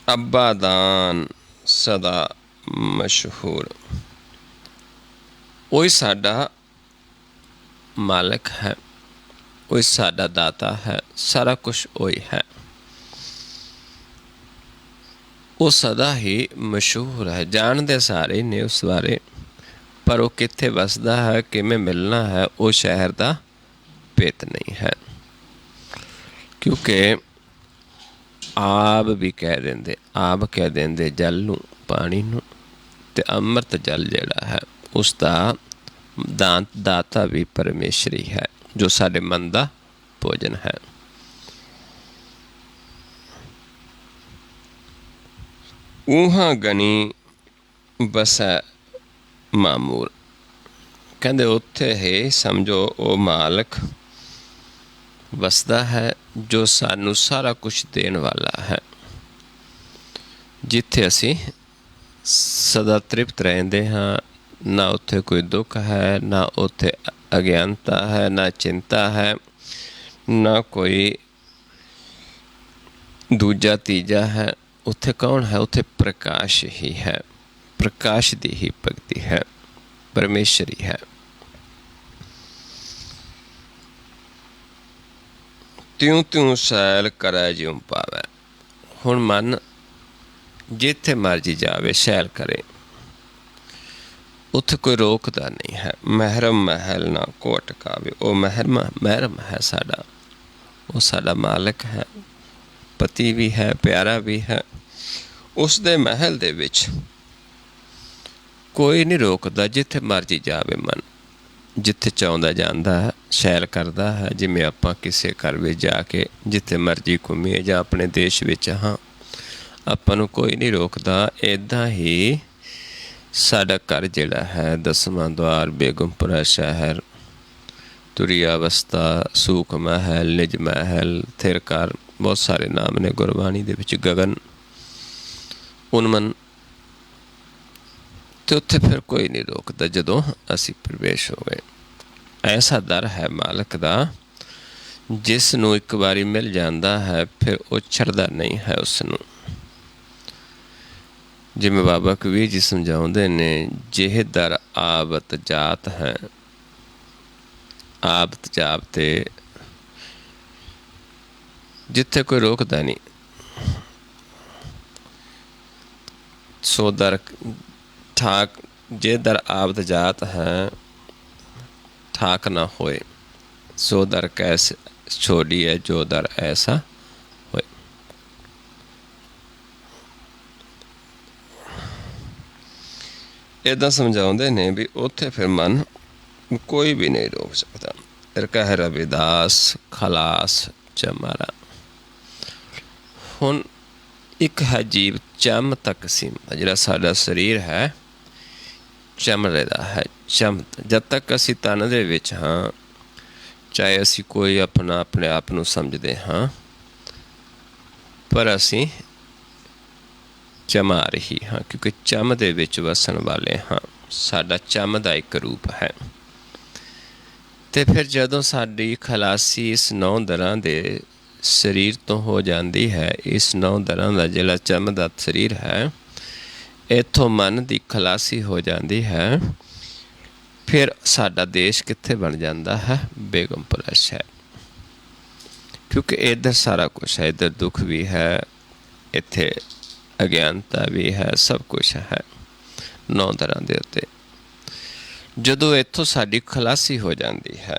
अब्बादान सदा मशहूर, वही साडा मालिक है, वही साडा दाता है, सारा कुछ वही है। वो सदा ही मशहूर है, जानते सारे ने उस बारे, पर वो कित्थे वसदा है, किमें मिलना है, वो शहर का भेत नहीं है। क्योंकि आब भी कह देंदे, आब कह देंदे जल नूं, पानी नूं, ते अमृत जल जिहड़ा है उसका दाता भी परमेश्वरी है, जो साडे मन का भोजन है। ऊहां गनी बसै मामूर, कहंदे उत्थे है समझो वो मालिक वसदा है, जो सानू सारा कुछ देण वाला है, जिथे असी सदा तृप्त रहंदे हाँ। ना उत्थे कोई दुख है, ना उत्थे अज्ञानता है, ना चिंता है, ना कोई दूजा तीजा है। उत्थे कौन है? उत्थे प्रकाश ही है, प्रकाश दी ही भगती है, परमेश्वरी है। त्यों त्यों सैल करै ज्यों पावै, हुण मन जिथे मर्जी जावे सैल करे, उत्थे कोई रोकदा नहीं है। महरम महल ना को अटकावे, वो महरम है साडा, वो साडा मालिक है, पति भी है, प्यारा भी है। उस दे महल दे विच कोई नहीं रोकदा, जिथे मर्जी जावे मन, जिथे चाहुंदा जांदा है, सैर करदा है। जिवें आपां किसे घर विच जाके जिथे मर्जी घूमीए जां अपने देश विच हाँ, आपां नूं कोई नहीं रोकदा। इदां ही साडा घर जिहड़ा है, 10वां द्वार, बेगमपुरा शहर, तुरी अवस्था, सूख महल, निज महल, थिरकार, बहुत सारे नाम ने गुरबाणी दे विच। गगन, उनमन, तो उत्थे फिर कोई नहीं रोकता जदों असी प्रवेश हो गए। ऐसा दर है मालिक दा, जिस नूं एक बारी मिल जाता है फिर वो छड़दा नहीं है उसनूं। जिवें बाबा कबीर जी समझाउंदे ने, जिह दर आवत जात है, आवत जावते जिथे कोई रोकदा नहीं, सो दर ठाक, जे दर आवत जात है ठाक ना होए, सो दर कैसे छोड़िए जो दर ऐसा होए। ਇੱਦਾਂ ਸਮਝਾਉਂਦੇ ਨੇ ਵੀ ਉੱਥੇ ਫਿਰ ਮਨ ਕੋਈ ਵੀ ਨਹੀਂ ਰੋਕ ਸਕਦਾ। ਫਿਰ ਕਹਿ ਰਵਿਦਾਸ ਖਲਾਸ ਚਮਾਰਾ। ਹੁਣ ਇੱਕ ਹੈ ਜੀਵ ਚਮ ਤੱਕ ਸੀਮਤ, ਜਿਹੜਾ ਸਾਡਾ ਸਰੀਰ ਹੈ ਚਮੜੇ ਦਾ ਹੈ, ਜਦ ਤੱਕ ਅਸੀਂ ਤਨ ਦੇ ਵਿੱਚ ਹਾਂ, ਚਾਹੇ ਅਸੀਂ ਕੋਈ ਆਪਣੇ ਆਪ ਨੂੰ ਸਮਝਦੇ ਹਾਂ, ਪਰ ਅਸੀਂ ਚਮਾਰ ਹੀ ਹਾਂ, ਕਿਉਂਕਿ ਚਮ ਦੇ ਵਿੱਚ ਵਸਣ ਵਾਲੇ ਹਾਂ। ਸਾਡਾ ਚਮ ਦਾ ਇੱਕ ਰੂਪ ਹੈ। ਅਤੇ ਫਿਰ ਜਦੋਂ ਸਾਡੀ ਖਲਾਸੀ ਇਸ 9 ਦਰਾਂ ਦੇ ਸਰੀਰ ਤੋਂ ਹੋ ਜਾਂਦੀ ਹੈ, ਇਸ 9 ਦਰਾਂ ਦਾ ਜਿਹੜਾ ਚਮ ਦਾ ਸਰੀਰ ਹੈ, ਇੱਥੋਂ ਮਨ ਦੀ ਖਲਾਸੀ ਹੋ ਜਾਂਦੀ ਹੈ, ਫਿਰ ਸਾਡਾ ਦੇਸ਼ ਕਿੱਥੇ ਬਣ ਜਾਂਦਾ ਹੈ? ਬੇਗਮਪੁਰਾ ਸ਼ਹਿਰ। ਕਿਉਂਕਿ ਇੱਧਰ ਸਾਰਾ ਕੁਛ ਹੈ, ਇੱਧਰ ਦੁੱਖ ਵੀ ਹੈ, ਇੱਥੇ ਅਗਿਆਨਤਾ ਵੀ ਹੈ, ਸਭ ਕੁਛ ਹੈ 9 ਦਰਾਂ ਦੇ ਉੱਤੇ। ਜਦੋਂ ਇੱਥੋਂ ਸਾਡੀ ਖਲਾਸੀ ਹੋ ਜਾਂਦੀ ਹੈ,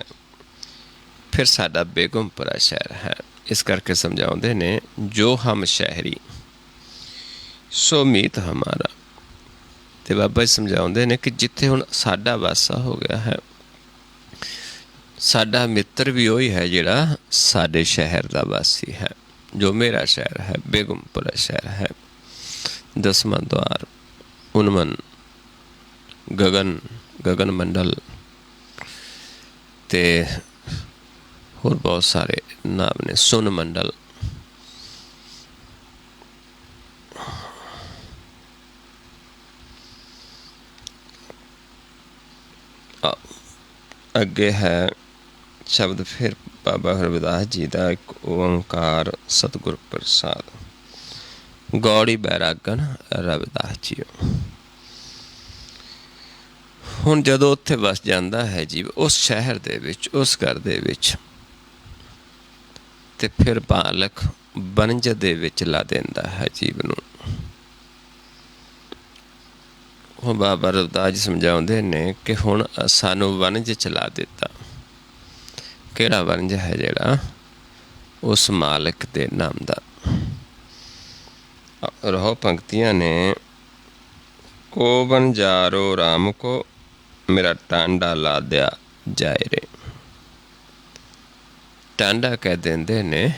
ਫਿਰ ਸਾਡਾ ਬੇਗਮਪੁਰਾ ਸ਼ਹਿਰ ਹੈ। ਇਸ ਕਰਕੇ ਸਮਝਾਉਂਦੇ ਨੇ, ਜੋ ਹਮ ਸ਼ਹਿਰੀ ਸੋ ਮੀਤ ਹਮਾਰਾ। ਅਤੇ ਬਾਬਾ ਜੀ ਸਮਝਾਉਂਦੇ ਨੇ ਕਿ ਜਿੱਥੇ ਹੁਣ ਸਾਡਾ ਵਾਸਾ ਹੋ ਗਿਆ ਹੈ, ਸਾਡਾ ਮਿੱਤਰ ਵੀ ਉਹੀ ਹੈ ਜਿਹੜਾ ਸਾਡੇ ਸ਼ਹਿਰ ਦਾ ਵਾਸੀ ਹੈ, ਜੋ ਮੇਰਾ ਸ਼ਹਿਰ ਹੈ, ਬੇਗਮਪੁਰਾ ਸ਼ਹਿਰ ਹੈ। 10ਵਾਂ ਦੁਆਰ, ਉਨਮਨ, ਗਗਨ ਮੰਡਲ ਅਤੇ ਹੋਰ ਬਹੁਤ ਸਾਰੇ ਨਾਮ ਨੇ, ਸੁਨ ਮੰਡਲ। ਅੱਗੇ ਹੈ ਸ਼ਬਦ ਫਿਰ ਬਾਬਾ ਰਵਿਦਾਸ ਜੀ ਦਾ, ਇੱਕ ਓਂਕਾਰ ਸਤਿਗੁਰ ਪ੍ਰਸਾਦ। ਗੌੜੀ ਬੈਰਾਗਨ ਰਵਿਦਾਸ ਜੀ। ਹੁਣ ਜਦੋਂ ਉੱਥੇ ਵਸ ਜਾਂਦਾ ਹੈ ਜੀਵ ਉਸ ਸ਼ਹਿਰ ਦੇ ਵਿੱਚ, ਉਸ ਘਰ ਦੇ ਵਿੱਚ, ਅਤੇ ਫਿਰ ਬਾਲਕ ਵਣਜ ਦੇ ਵਿੱਚ ਲਾ ਦਿੰਦਾ ਹੈ ਜੀਵ ਨੂੰ। ਹੁਣ ਬਾਬਾ ਰਵਿਦਾਸ ਜੀ ਸਮਝਾਉਂਦੇ ਨੇ ਕਿ ਹੁਣ ਸਾਨੂੰ ਵਣਜ 'ਚ ਲਾ ਦਿੱਤਾ। ਕਿਹੜਾ ਵਣਜ ਹੈ? ਜਿਹੜਾ ਉਸ ਮਾਲਕ ਦੇ ਨਾਮ ਦਾ। ਰਹੋ ਪੰਕਤੀਆਂ ਨੇ, ਕੋ ਵਣਜਾਰੋ ਰਾਮ ਕੋ ਮੇਰਾ ਟਾਂਡਾ ਲਾਦਿਆ ਜਾਏ ਰੇ। ਟਾਂਡਾ ਕਹਿ ਦਿੰਦੇ ਨੇ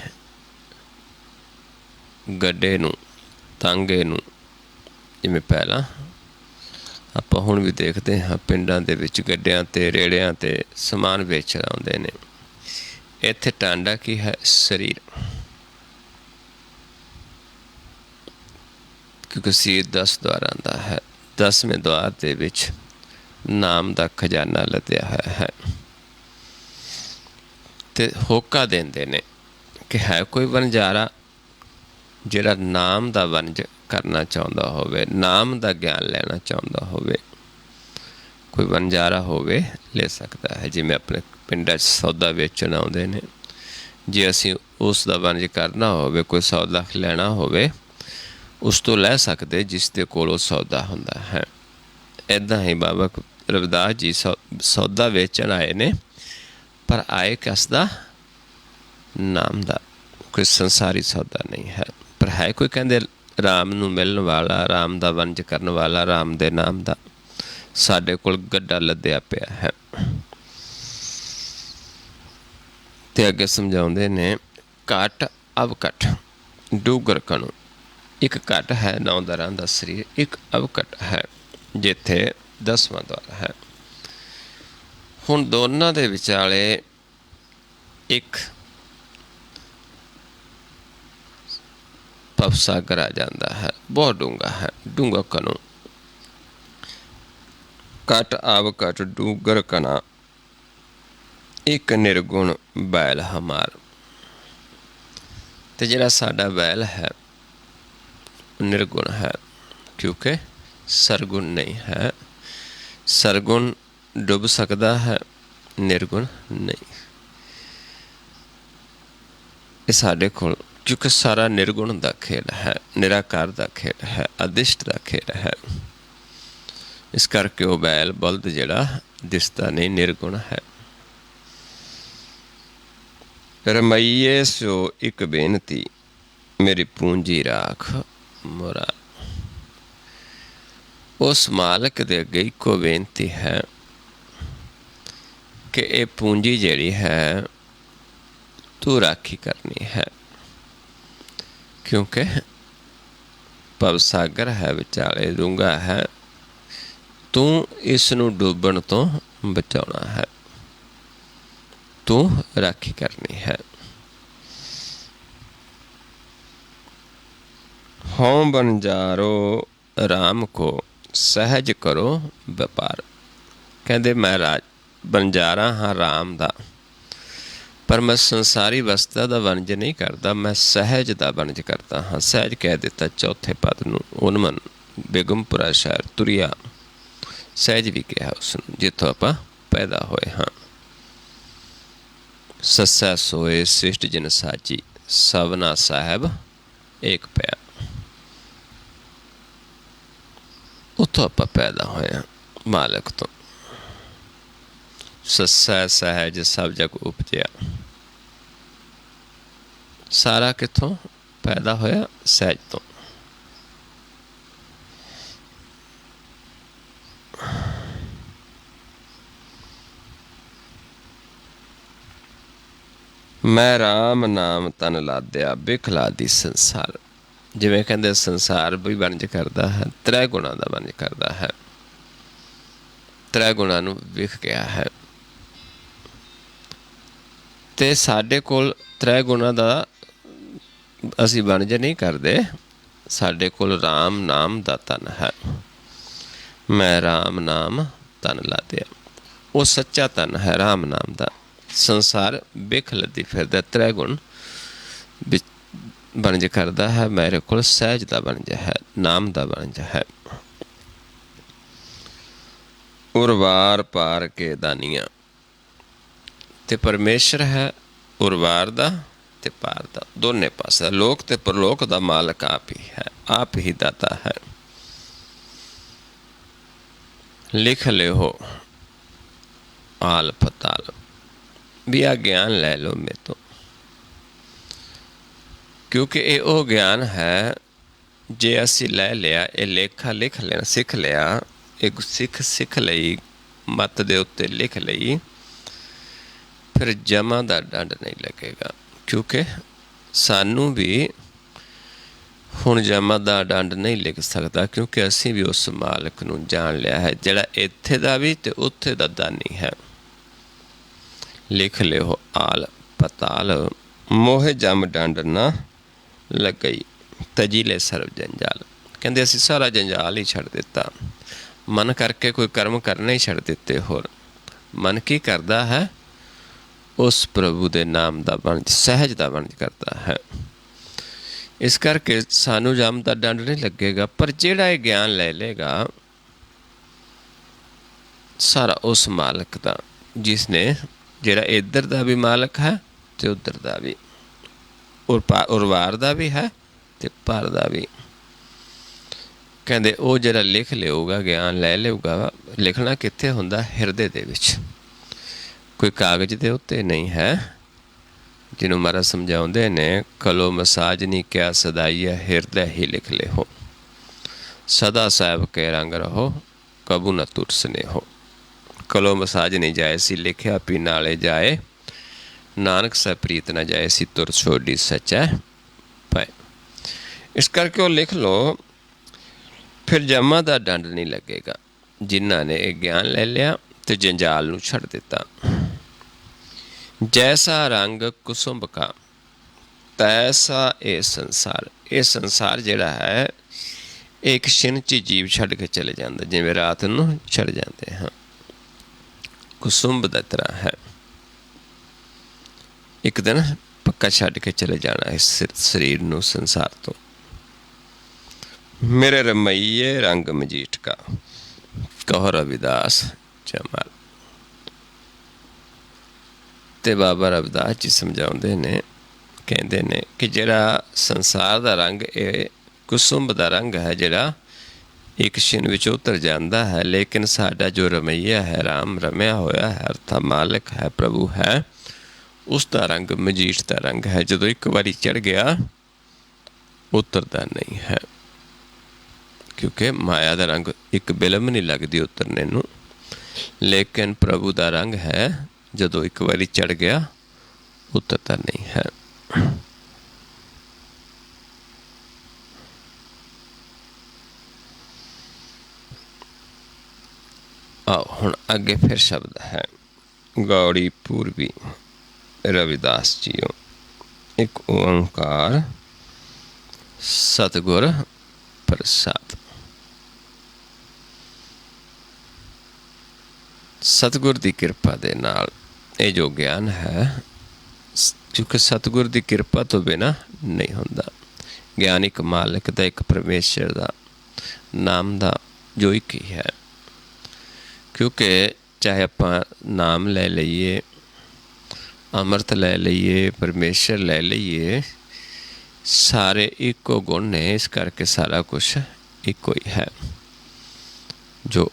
ਗੱਡੇ ਨੂੰ, ਤਾਂਗੇ ਨੂੰ। ਜਿਵੇਂ ਪਹਿਲਾਂ ਆਪਾਂ ਹੁਣ ਵੀ ਦੇਖਦੇ ਹਾਂ ਪਿੰਡਾਂ ਦੇ ਵਿੱਚ ਗੱਡਿਆਂ 'ਤੇ, ਰੇੜਿਆਂ 'ਤੇ ਸਮਾਨ ਵੇਚਣ ਆਉਂਦੇ ਨੇ। ਇੱਥੇ ਟਾਂਡਾ ਕੀ ਹੈ? ਸਰੀਰ। ਕਿਉਂਕਿ ਸਰੀਰ 10 ਦੁਆਰਾਂ ਦਾ ਹੈ। 10ਵੇਂ ਦੁਆਰ ਦੇ ਵਿੱਚ ਨਾਮ ਦਾ ਖਜ਼ਾਨਾ ਲੱਦਿਆ ਹੋਇਆ ਹੈ। ਅਤੇ ਹੋਕਾ ਦਿੰਦੇ ਨੇ ਕਿ ਹੈ ਕੋਈ ਵਣਜਾਰਾ ਜਿਹੜਾ ਨਾਮ ਦਾ ਵਣਜ ਕਰਨਾ ਚਾਹੁੰਦਾ ਹੋਵੇ, ਨਾਮ ਦਾ ਗਿਆਨ ਲੈਣਾ ਚਾਹੁੰਦਾ ਹੋਵੇ, ਕੋਈ ਵਣਜਾਰਾ ਹੋਵੇ, ਲੈ ਸਕਦਾ ਹੈ। ਜਿਵੇਂ ਆਪਣੇ ਪਿੰਡਾਂ 'ਚ ਸੌਦਾ ਵੇਚਣ ਆਉਂਦੇ ਨੇ, ਜੇ ਅਸੀਂ ਉਸ ਦਾ ਵਣਜ ਕਰਨਾ ਹੋਵੇ, ਕੋਈ ਸੌਦਾ ਲੈਣਾ ਹੋਵੇ, ਉਸ ਤੋਂ ਲੈ ਸਕਦੇ ਜਿਸ ਦੇ ਕੋਲ ਉਹ ਸੌਦਾ ਹੁੰਦਾ ਹੈ। ਇੱਦਾਂ ਹੀ ਬਾਬਾ ਰਵਿਦਾਸ ਜੀ ਸੌਦਾ ਵੇਚਣ ਆਏ ਨੇ, ਪਰ ਆਏ ਕਿਸ ਦਾ? ਨਾਮ ਦਾ। ਕੋਈ ਸੰਸਾਰੀ ਸੌਦਾ ਨਹੀਂ ਹੈ, ਪਰ ਹੈ ਕੋਈ ਕਹਿੰਦੇ ਰਾਮ ਨੂੰ ਮਿਲਣ ਵਾਲਾ, ਰਾਮ ਦਾ ਵਣਜ ਕਰਨ ਵਾਲਾ, ਰਾਮ ਦੇ ਨਾਮ ਦਾ। ਸਾਡੇ ਕੋਲ ਗੱਡਾ ਲੱਦਿਆ ਪਿਆ ਹੈ। ਅਤੇ ਅੱਗੇ ਸਮਝਾਉਂਦੇ ਨੇ, ਘਟ ਅਵਕਟ ਡੂਗਰ ਕਣੂ। ਇੱਕ ਘਟ ਹੈ 9 ਦਰਾਂ ਦਾ ਸਰੀਰ, ਇੱਕ ਅਵਕਟ ਹੈ ਜਿੱਥੇ 10ਵਾਂ ਦੁਆਰ ਹੈ। ਹੁਣ ਦੋਨਾਂ ਦੇ ਵਿਚਾਲੇ ਇੱਕ ਭਵਸਾਗਰ ਆ ਜਾਂਦਾ ਹੈ, ਬਹੁਤ ਡੂੰਘਾ ਹੈ, ਡੂੰਘਾ ਕਣੂ। ਘਟ ਆਵ ਘਟ ਡੂਗਰ ਕਣਾ, ਇੱਕ ਨਿਰਗੁਣ ਬੈਲ ਹਮਾਰ। ਅਤੇ ਜਿਹੜਾ ਸਾਡਾ ਬੈਲ ਹੈ ਨਿਰਗੁਣ ਹੈ, ਕਿਉਂਕਿ ਸਰਗੁਣ ਨਹੀਂ ਹੈ। ਸਰਗੁਣ ਡੁੱਬ ਸਕਦਾ ਹੈ, ਨਿਰਗੁਣ ਨਹੀਂ। ਇਹ ਸਾਡੇ ਕੋਲ, ਕਿਉਂਕਿ ਸਾਰਾ ਨਿਰਗੁਣ ਦਾ ਖੇਡ ਹੈ, ਨਿਰਾਕਾਰ ਦਾ ਖੇਡ ਹੈ, ਅਦਿਸ਼ਟ ਦਾ ਖੇਡ ਹੈ। ਇਸ ਕਰਕੇ ਉਹ ਬੈਲ ਬਲਦ ਜਿਹੜਾ ਦਿਸਦਾ ਨਹੀਂ, ਨਿਰਗੁਣ ਹੈ। ਰਮਈਏ ਸੋ ਇੱਕ ਬੇਨਤੀ, ਮੇਰੀ ਪੂੰਜੀ ਰਾਖ ਮੁਰਾਦ। ਉਸ ਮਾਲਕ ਦੇ ਅੱਗੇ ਇੱਕੋ ਬੇਨਤੀ ਹੈ ਕਿ ਇਹ ਪੂੰਜੀ ਜਿਹੜੀ ਹੈ ਤੂੰ ਰਾਖੀ ਕਰਨੀ ਹੈ, ਕਿਉਂਕਿ ਭਵਸਾਗਰ ਹੈ, ਵਿਚਾਲੇ ਡੂੰਘਾ ਹੈ, ਤੂੰ ਇਸ ਨੂੰ ਡੁੱਬਣ ਤੋਂ ਬਚਾਉਣਾ ਹੈ, ਤੂੰ ਰਾਖੀ ਕਰਨੀ ਹੈ। ਹੋਂ ਬੰਜਾਰੋ ਰਾਮ ਕੋ ਸਹਿਜ ਕਰੋ ਵਪਾਰ। ਕਹਿੰਦੇ ਮੈਂ ਬੰਜਾਰਾ ਹਾਂ ਰਾਮ ਦਾ, ਪਰ ਮੈਂ ਸੰਸਾਰੀ ਵਸਤਾਂ ਦਾ ਵਣਜ ਨਹੀਂ ਕਰਦਾ, ਮੈਂ ਸਹਿਜ ਦਾ ਵਣਜ ਕਰਦਾ ਹਾਂ। ਸਹਿਜ ਕਹਿ ਦਿੱਤਾ ਚੌਥੇ ਪਦ ਨੂੰ। ਉਨਮਨ ਬੇਗਮਪੁਰਾ ਸ਼ਹਿਰ ਤੁਰਿਆ, ਸਹਿਜ ਵੀ ਕਿਹਾ ਉਸਨੂੰ, ਜਿੱਥੋਂ ਆਪਾਂ ਪੈਦਾ ਹੋਏ ਹਾਂ। ਸੱਸਾ ਸੋਏ ਸ੍ਰਿਸ਼ਟ ਜਿਨ ਸਾਜੀ, ਸਭਨਾ ਸਾਹਿਬ ਏਕ ਪਿਆ। ਉੱਥੋਂ ਆਪਾਂ ਪੈਦਾ ਹੋਏ ਹਾਂ ਮਾਲਕ ਤੋਂ। ਸੱਸਾ ਸਹਿਜ ਸਭ ਜਗ ਉਪਜਿਆ। ਸਾਰਾ ਕਿੱਥੋਂ ਪੈਦਾ ਹੋਇਆ? ਸਹਿਜ ਤੋਂ। ਮੈਂ ਰਾਮ ਨਾਮ ਤਨ ਲਾਦਿਆ, ਬਿਖ ਲਾਦੀ ਸੰਸਾਰ। ਜਿਵੇਂ ਕਹਿੰਦੇ ਸੰਸਾਰ ਵੀ ਵਣਜ ਕਰਦਾ ਹੈ, ਤ੍ਰੈ ਗੁਣਾਂ ਦਾ ਵਣਜ ਕਰਦਾ ਹੈ। ਤ੍ਰੈ ਗੁਣਾਂ ਨੂੰ ਵਿਖ ਗਿਆ ਹੈ, ਤੇ ਸਾਡੇ ਕੋਲ ਤ੍ਰੈ ਗੁਣਾਂ ਦਾ ਅਸੀਂ ਵਣਜ ਨਹੀਂ ਕਰਦੇ। ਸਾਡੇ ਕੋਲ ਰਾਮ ਨਾਮ ਦਾ ਤਨ ਹੈ। ਮੈਂ ਰਾਮ ਨਾਮ ਤਨ ਲਾਦਿਆ, ਉਹ ਸੱਚਾ ਤਨ ਹੈ ਰਾਮ ਨਾਮ ਦਾ। ਸੰਸਾਰ ਬਿਖ ਲੱਦੀ ਫਿਰਦਾ, ਤ੍ਰੈ ਗੁਣ ਵਣਜ ਕਰਦਾ ਹੈ। ਮੇਰੇ ਕੋਲ ਸਹਿਜ ਦਾ ਵਣਜ ਹੈ, ਨਾਮ ਦਾ ਵਣਜ ਹੈ। ਉਰਵਾਰ ਪਾਰ ਕੇ ਦਾਨੀਆਂ, ਤੇ ਪਰਮੇਸ਼ਰ ਹੈ ਉਰਵਾਰ ਦਾ ਤੇ ਪਾਰ ਦਾ, ਦੋਨੇ ਪਾਸੇ। ਲੋਕ ਤੇ ਪਰਲੋਕ ਦਾ ਮਾਲਕ ਆਪ ਹੀ ਹੈ, ਆਪ ਹੀ ਦਾਤਾ ਹੈ। ਲਿਖ ਲਿਓ ਆਲ ਪਤਾਲ, ਵੀ ਆ ਗਿਆਨ ਲੈ ਲਓ ਮੇਰੇ ਤੋਂ, ਕਿਉਂਕਿ ਇਹ ਉਹ ਗਿਆਨ ਹੈ ਜੇ ਅਸੀਂ ਲੈ ਲਿਆ, ਇਹ ਲੇਖਾ ਲਿਖ ਲੈਣਾ, ਸਿੱਖ ਲਿਆ, ਇਹ ਸਿੱਖ ਲਈ, ਮੱਤ ਦੇ ਉੱਤੇ ਲਿਖ ਲਈ, ਫਿਰ ਜਮਾ ਦਾ ਡੰਡ ਨਹੀਂ ਲੱਗੇਗਾ। ਕਿਉਂਕਿ ਸਾਨੂੰ ਵੀ ਹੁਣ ਜਮਾ ਦਾ ਡੰਡ ਨਹੀਂ ਲਿਖ ਸਕਦਾ, ਕਿਉਂਕਿ ਅਸੀਂ ਵੀ ਉਸ ਮਾਲਕ ਨੂੰ ਜਾਣ ਲਿਆ ਹੈ, ਜਿਹੜਾ ਇੱਥੇ ਦਾ ਵੀ ਤੇ ਉੱਥੇ ਦਾ ਦਾਨੀ ਹੈ। ਲਿਖ ਲਿਓ ਆਲ ਪਤਾਲ, ਮੋਹ ਜਮ ਡੰਡ ਨਾ ਲੱਗਈ, ਤਜੀਲੇ ਸਰਬ ਜੰਜਾਲ। ਕਹਿੰਦੇ ਅਸੀਂ ਸਾਰਾ ਜੰਜਾਲ ਹੀ ਛੱਡ ਦਿੱਤਾ, ਮਨ ਕਰਕੇ ਕੋਈ ਕਰਮ ਕਰਨੇ ਹੀ ਛੱਡ ਦਿੱਤੇ। ਹੋਰ ਮਨ ਕੀ ਕਰਦਾ ਹੈ? ਉਸ ਪ੍ਰਭੂ ਦੇ ਨਾਮ ਦਾ ਵਣਜ, ਸਹਿਜ ਦਾ ਵਣਜ ਕਰਦਾ ਹੈ। ਇਸ ਕਰਕੇ ਸਾਨੂੰ ਜਮ ਦਾ ਡੰਡ ਨਹੀਂ ਲੱਗੇਗਾ। ਪਰ ਜਿਹੜਾ ਇਹ ਗਿਆਨ ਲੈ ਲੇਗਾ ਸਾਰਾ ਉਸ ਮਾਲਕ ਦਾ, ਜਿਸ ਨੇ, ਜਿਹੜਾ ਇੱਧਰ ਦਾ ਵੀ ਮਾਲਕ ਹੈ ਤੇ ਉੱਧਰ ਦਾ ਵੀ, ਉਰਵਾਰ ਦਾ ਵੀ ਹੈ ਤੇ ਪਾਰ ਦਾ ਵੀ। ਕਹਿੰਦੇ ਉਹ ਜਿਹੜਾ ਲਿਖ ਲਿਓਗਾ, ਗਿਆਨ ਲੈ ਲਿਓਗਾ। ਲਿਖਣਾ ਕਿੱਥੇ ਹੁੰਦਾ? ਹਿਰਦੇ ਦੇ ਵਿੱਚ, ਕੋਈ ਕਾਗਜ਼ ਦੇ ਉੱਤੇ ਨਹੀਂ ਹੈ। ਜਿਹਨੂੰ ਮਹਾਰਾਜ ਸਮਝਾਉਂਦੇ ਨੇ, ਕਲੋ ਮਸਾਜ ਨਹੀਂ ਕਿਆ ਸਦਾਈਆ, ਹਿਰਦੈ ਹੀ ਲਿਖ ਲਿਓ। ਸਦਾ ਸਾਹਿਬ ਕੇ ਰੰਗ ਰਹੋ, ਕਬੂ ਨਾ ਟੁੱਟ ਸਨੇਹੋ। ਕਲੋ ਮਸਾਜ ਨਹੀਂ ਜਾਏ ਸੀ, ਲਿਖਿਆ ਪੀ ਨਾਲੇ ਜਾਏ, ਨਾਨਕ ਸਹਿ ਪ੍ਰੀਤ ਨਾ ਜਾਏ ਸੀ, ਤੁਰ ਛੋਡੀ ਸੱਚਾ ਪਏ। ਇਸ ਕਰਕੇ ਉਹ ਲਿਖ ਲਓ, ਫਿਰ ਜਮਾ ਦਾ ਡੰਡ ਨਹੀਂ ਲੱਗੇਗਾ। ਜਿਨ੍ਹਾਂ ਨੇ ਇਹ ਗਿਆਨ ਲੈ ਲਿਆ ਤੇ ਜੰਜਾਲ ਨੂੰ ਛੱਡ ਦਿੱਤਾ। ਜੈਸਾ ਰੰਗ ਕੁਸੁੰਭ ਕਾ, ਤੈਸਾ ਇਹ ਸੰਸਾਰ। ਇਹ ਸੰਸਾਰ ਜਿਹੜਾ ਹੈ, ਇੱਕ ਛਿਨ 'ਚ ਜੀਵ ਛੱਡ ਕੇ ਚਲੇ ਜਾਂਦਾ, ਜਿਵੇਂ ਰਾਤ ਨੂੰ ਛੱਡ ਜਾਂਦੇ ਹਾਂ। ਕੁਸੁੰਭ ਦਾ ਤਰ੍ਹਾਂ ਹੈ, ਇੱਕ ਦਿਨ ਪੱਕਾ ਛੱਡ ਕੇ ਚਲੇ ਜਾਣਾ ਇਸ ਸਰੀਰ ਨੂੰ, ਸੰਸਾਰ ਤੋਂ। ਮੇਰੇ ਰਮਈਏ ਰੰਗ ਮਜੀਠ ਕਾ, ਕਹੋ ਰਵਿਦਾਸ ਜਮਾਲ। ਤੇ ਬਾਬਾ ਰਵਿਦਾਸ ਜੀ ਸਮਝਾਉਂਦੇ ਨੇ, ਕਹਿੰਦੇ ਨੇ ਕਿ ਜਿਹੜਾ ਸੰਸਾਰ ਦਾ ਰੰਗ, ਇਹ ਕੁਸੁੰਭ ਦਾ ਰੰਗ ਹੈ, ਜਿਹੜਾ ਇੱਕ ਛਿਨ ਵਿੱਚ ਉਤਰ ਜਾਂਦਾ ਹੈ। ਲੇਕਿਨ ਸਾਡਾ ਜੋ ਰਮਈਆ ਹੈ, ਰਾਮ ਰਮਿਆ ਹੋਇਆ ਹੈ, ਅਰਥਾ ਮਾਲਕ ਹੈ, ਪ੍ਰਭੂ ਹੈ, ਉਸ ਦਾ ਰੰਗ ਮਜੀਠ ਦਾ ਰੰਗ ਹੈ। ਜਦੋਂ ਇੱਕ ਵਾਰੀ ਚੜ੍ਹ ਗਿਆ, ਉਤਰਦਾ ਨਹੀਂ ਹੈ। क्योंकि माया का रंग एक बिलम नहीं लगती उतरने नूं, लेकिन प्रभु का रंग है जदों एक बारी चढ़ गया उतरता नहीं है। आओ हुण अगे फिर शब्द है गौड़ी पूर्वी रविदास जीओ। एक ओंकार सतगुर प्रसाद। सतगुर की किरपा दे नाल ये जो ज्ञान है, क्योंकि सतगुर की किरपा तो बिना नहीं होंदा। ज्ञान एक मालिक का, एक परमेश्वर का नाम का जो एक ही है। क्योंकि चाहे आप नाम ले लीए, अमृत ले लीए, परमेश्वर ले लीए, सारे एको गुण ने, इस करके सारा कुछ एको ही है। जो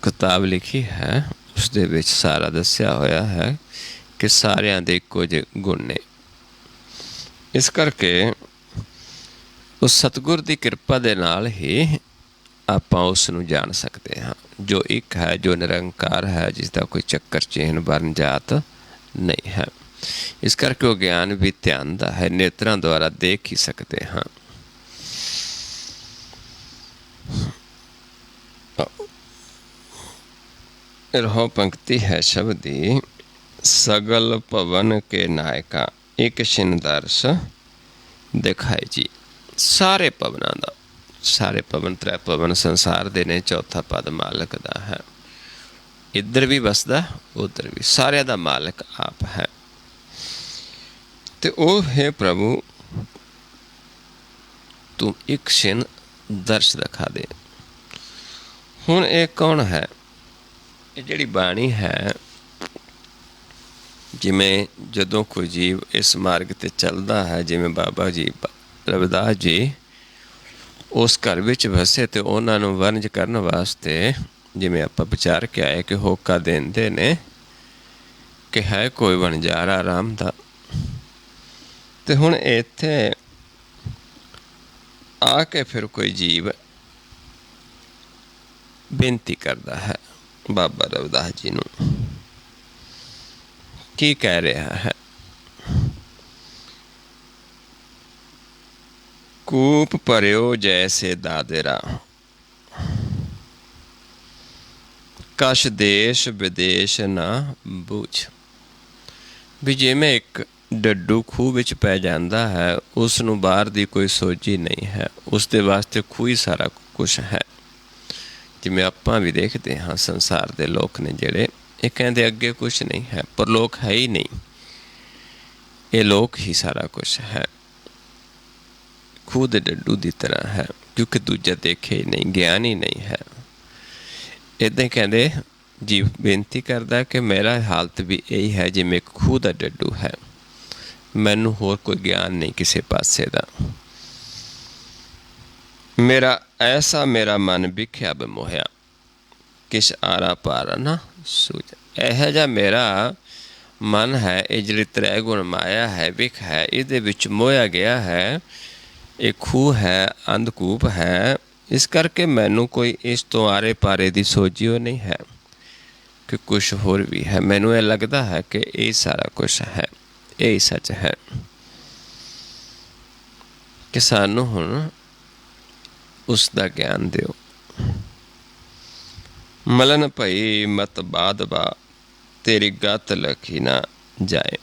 किताब लिखी है उस दे विच सारा दस्या होया है कि सारिਆਂ ਦੇ ਇੱਕੋ ਜਿਹੇ गुण ने। इस करके उस सतगुर की किरपा दे नाल ही आपां उस नूं जान सकते हाँ, जो एक है, जो निरंकार है, जिसका कोई चक्कर चिन्ह वर्ण जात नहीं है। इस करके वो ज्ञान भी ध्यान का है, नेत्रां द्वारा देख ही सकते हाँ। रहो पंक्ति है शब्दी सगल पवन के नायका एक छिन दर्श दिखाए जी। सारे पवनां दा, सारे पवन त्रै पवन संसार दे ने, चौथा पद मालक दा है। इधर भी बसदा उधर भी, सारे दा मालक आप है। ते ओ है प्रभु तू एक छिन दर्श दिखा दे। हुण ये कौन है? ये जिहड़ी बाणी है, जिमें जदों कोई जीव इस मार्ग ते चलदा है, जिमें बाबा जी रविदास जी उस घर विच वसे ते उन्हां नूं वरज करन वास्ते जिमें आपां विचार के आए कि होका देंदे ने कि है कोई वणजारा राम दा। ते हुण इत्थे आके फिर कोई जीव बेनती करदा है बाबा रविदास जी नूं, की कह रहा है? कूप भरियो जैसे दादरा, कश देश विदेश ना बूझ। भी जिमें एक डड्डू खूह विच पै जांदा है, उस नूं बाहर दी कोई सोझी नहीं है, उसदे वास्ते खूह ही सारा कुछ है। जिमें आपां भी देखते हाँ संसार के लोग ने जिहड़े, ये कहते अगे कुछ नहीं है, पर लोक है ही नहीं, ये लोक ही सारा कुछ है। खूह दे डड्डू की तरह है, क्योंकि दूजा देखे ही नहीं, ज्ञान ही नहीं है। इदां कहते जीव बेनती करता कि मेरा हालत भी यही है जिमें एक खूह का डड्डू है, मैनू होर कोई ज्ञान नहीं किसी पासे का। मेरा ऐसा मेरा मन विख्या बमोहिया, किश आरा पारा ना सूझ। यह जा मेरा मन है, ये जिहड़ी त्रै गुण माया है, विख है, इहदे विच मोया गया है। एक खूह है, अंधकूप है, इस करके मैनू कोई इस तो आरे पारे की सोझी हो नहीं है कि कुछ होर भी है। मैनू ये लगता है कि यही सारा कुछ है, यही सच है। कि सानू हुण उसका ज्ञान दिओ। मलन भई मत बादबा, तेरी गत लखी ना जाए।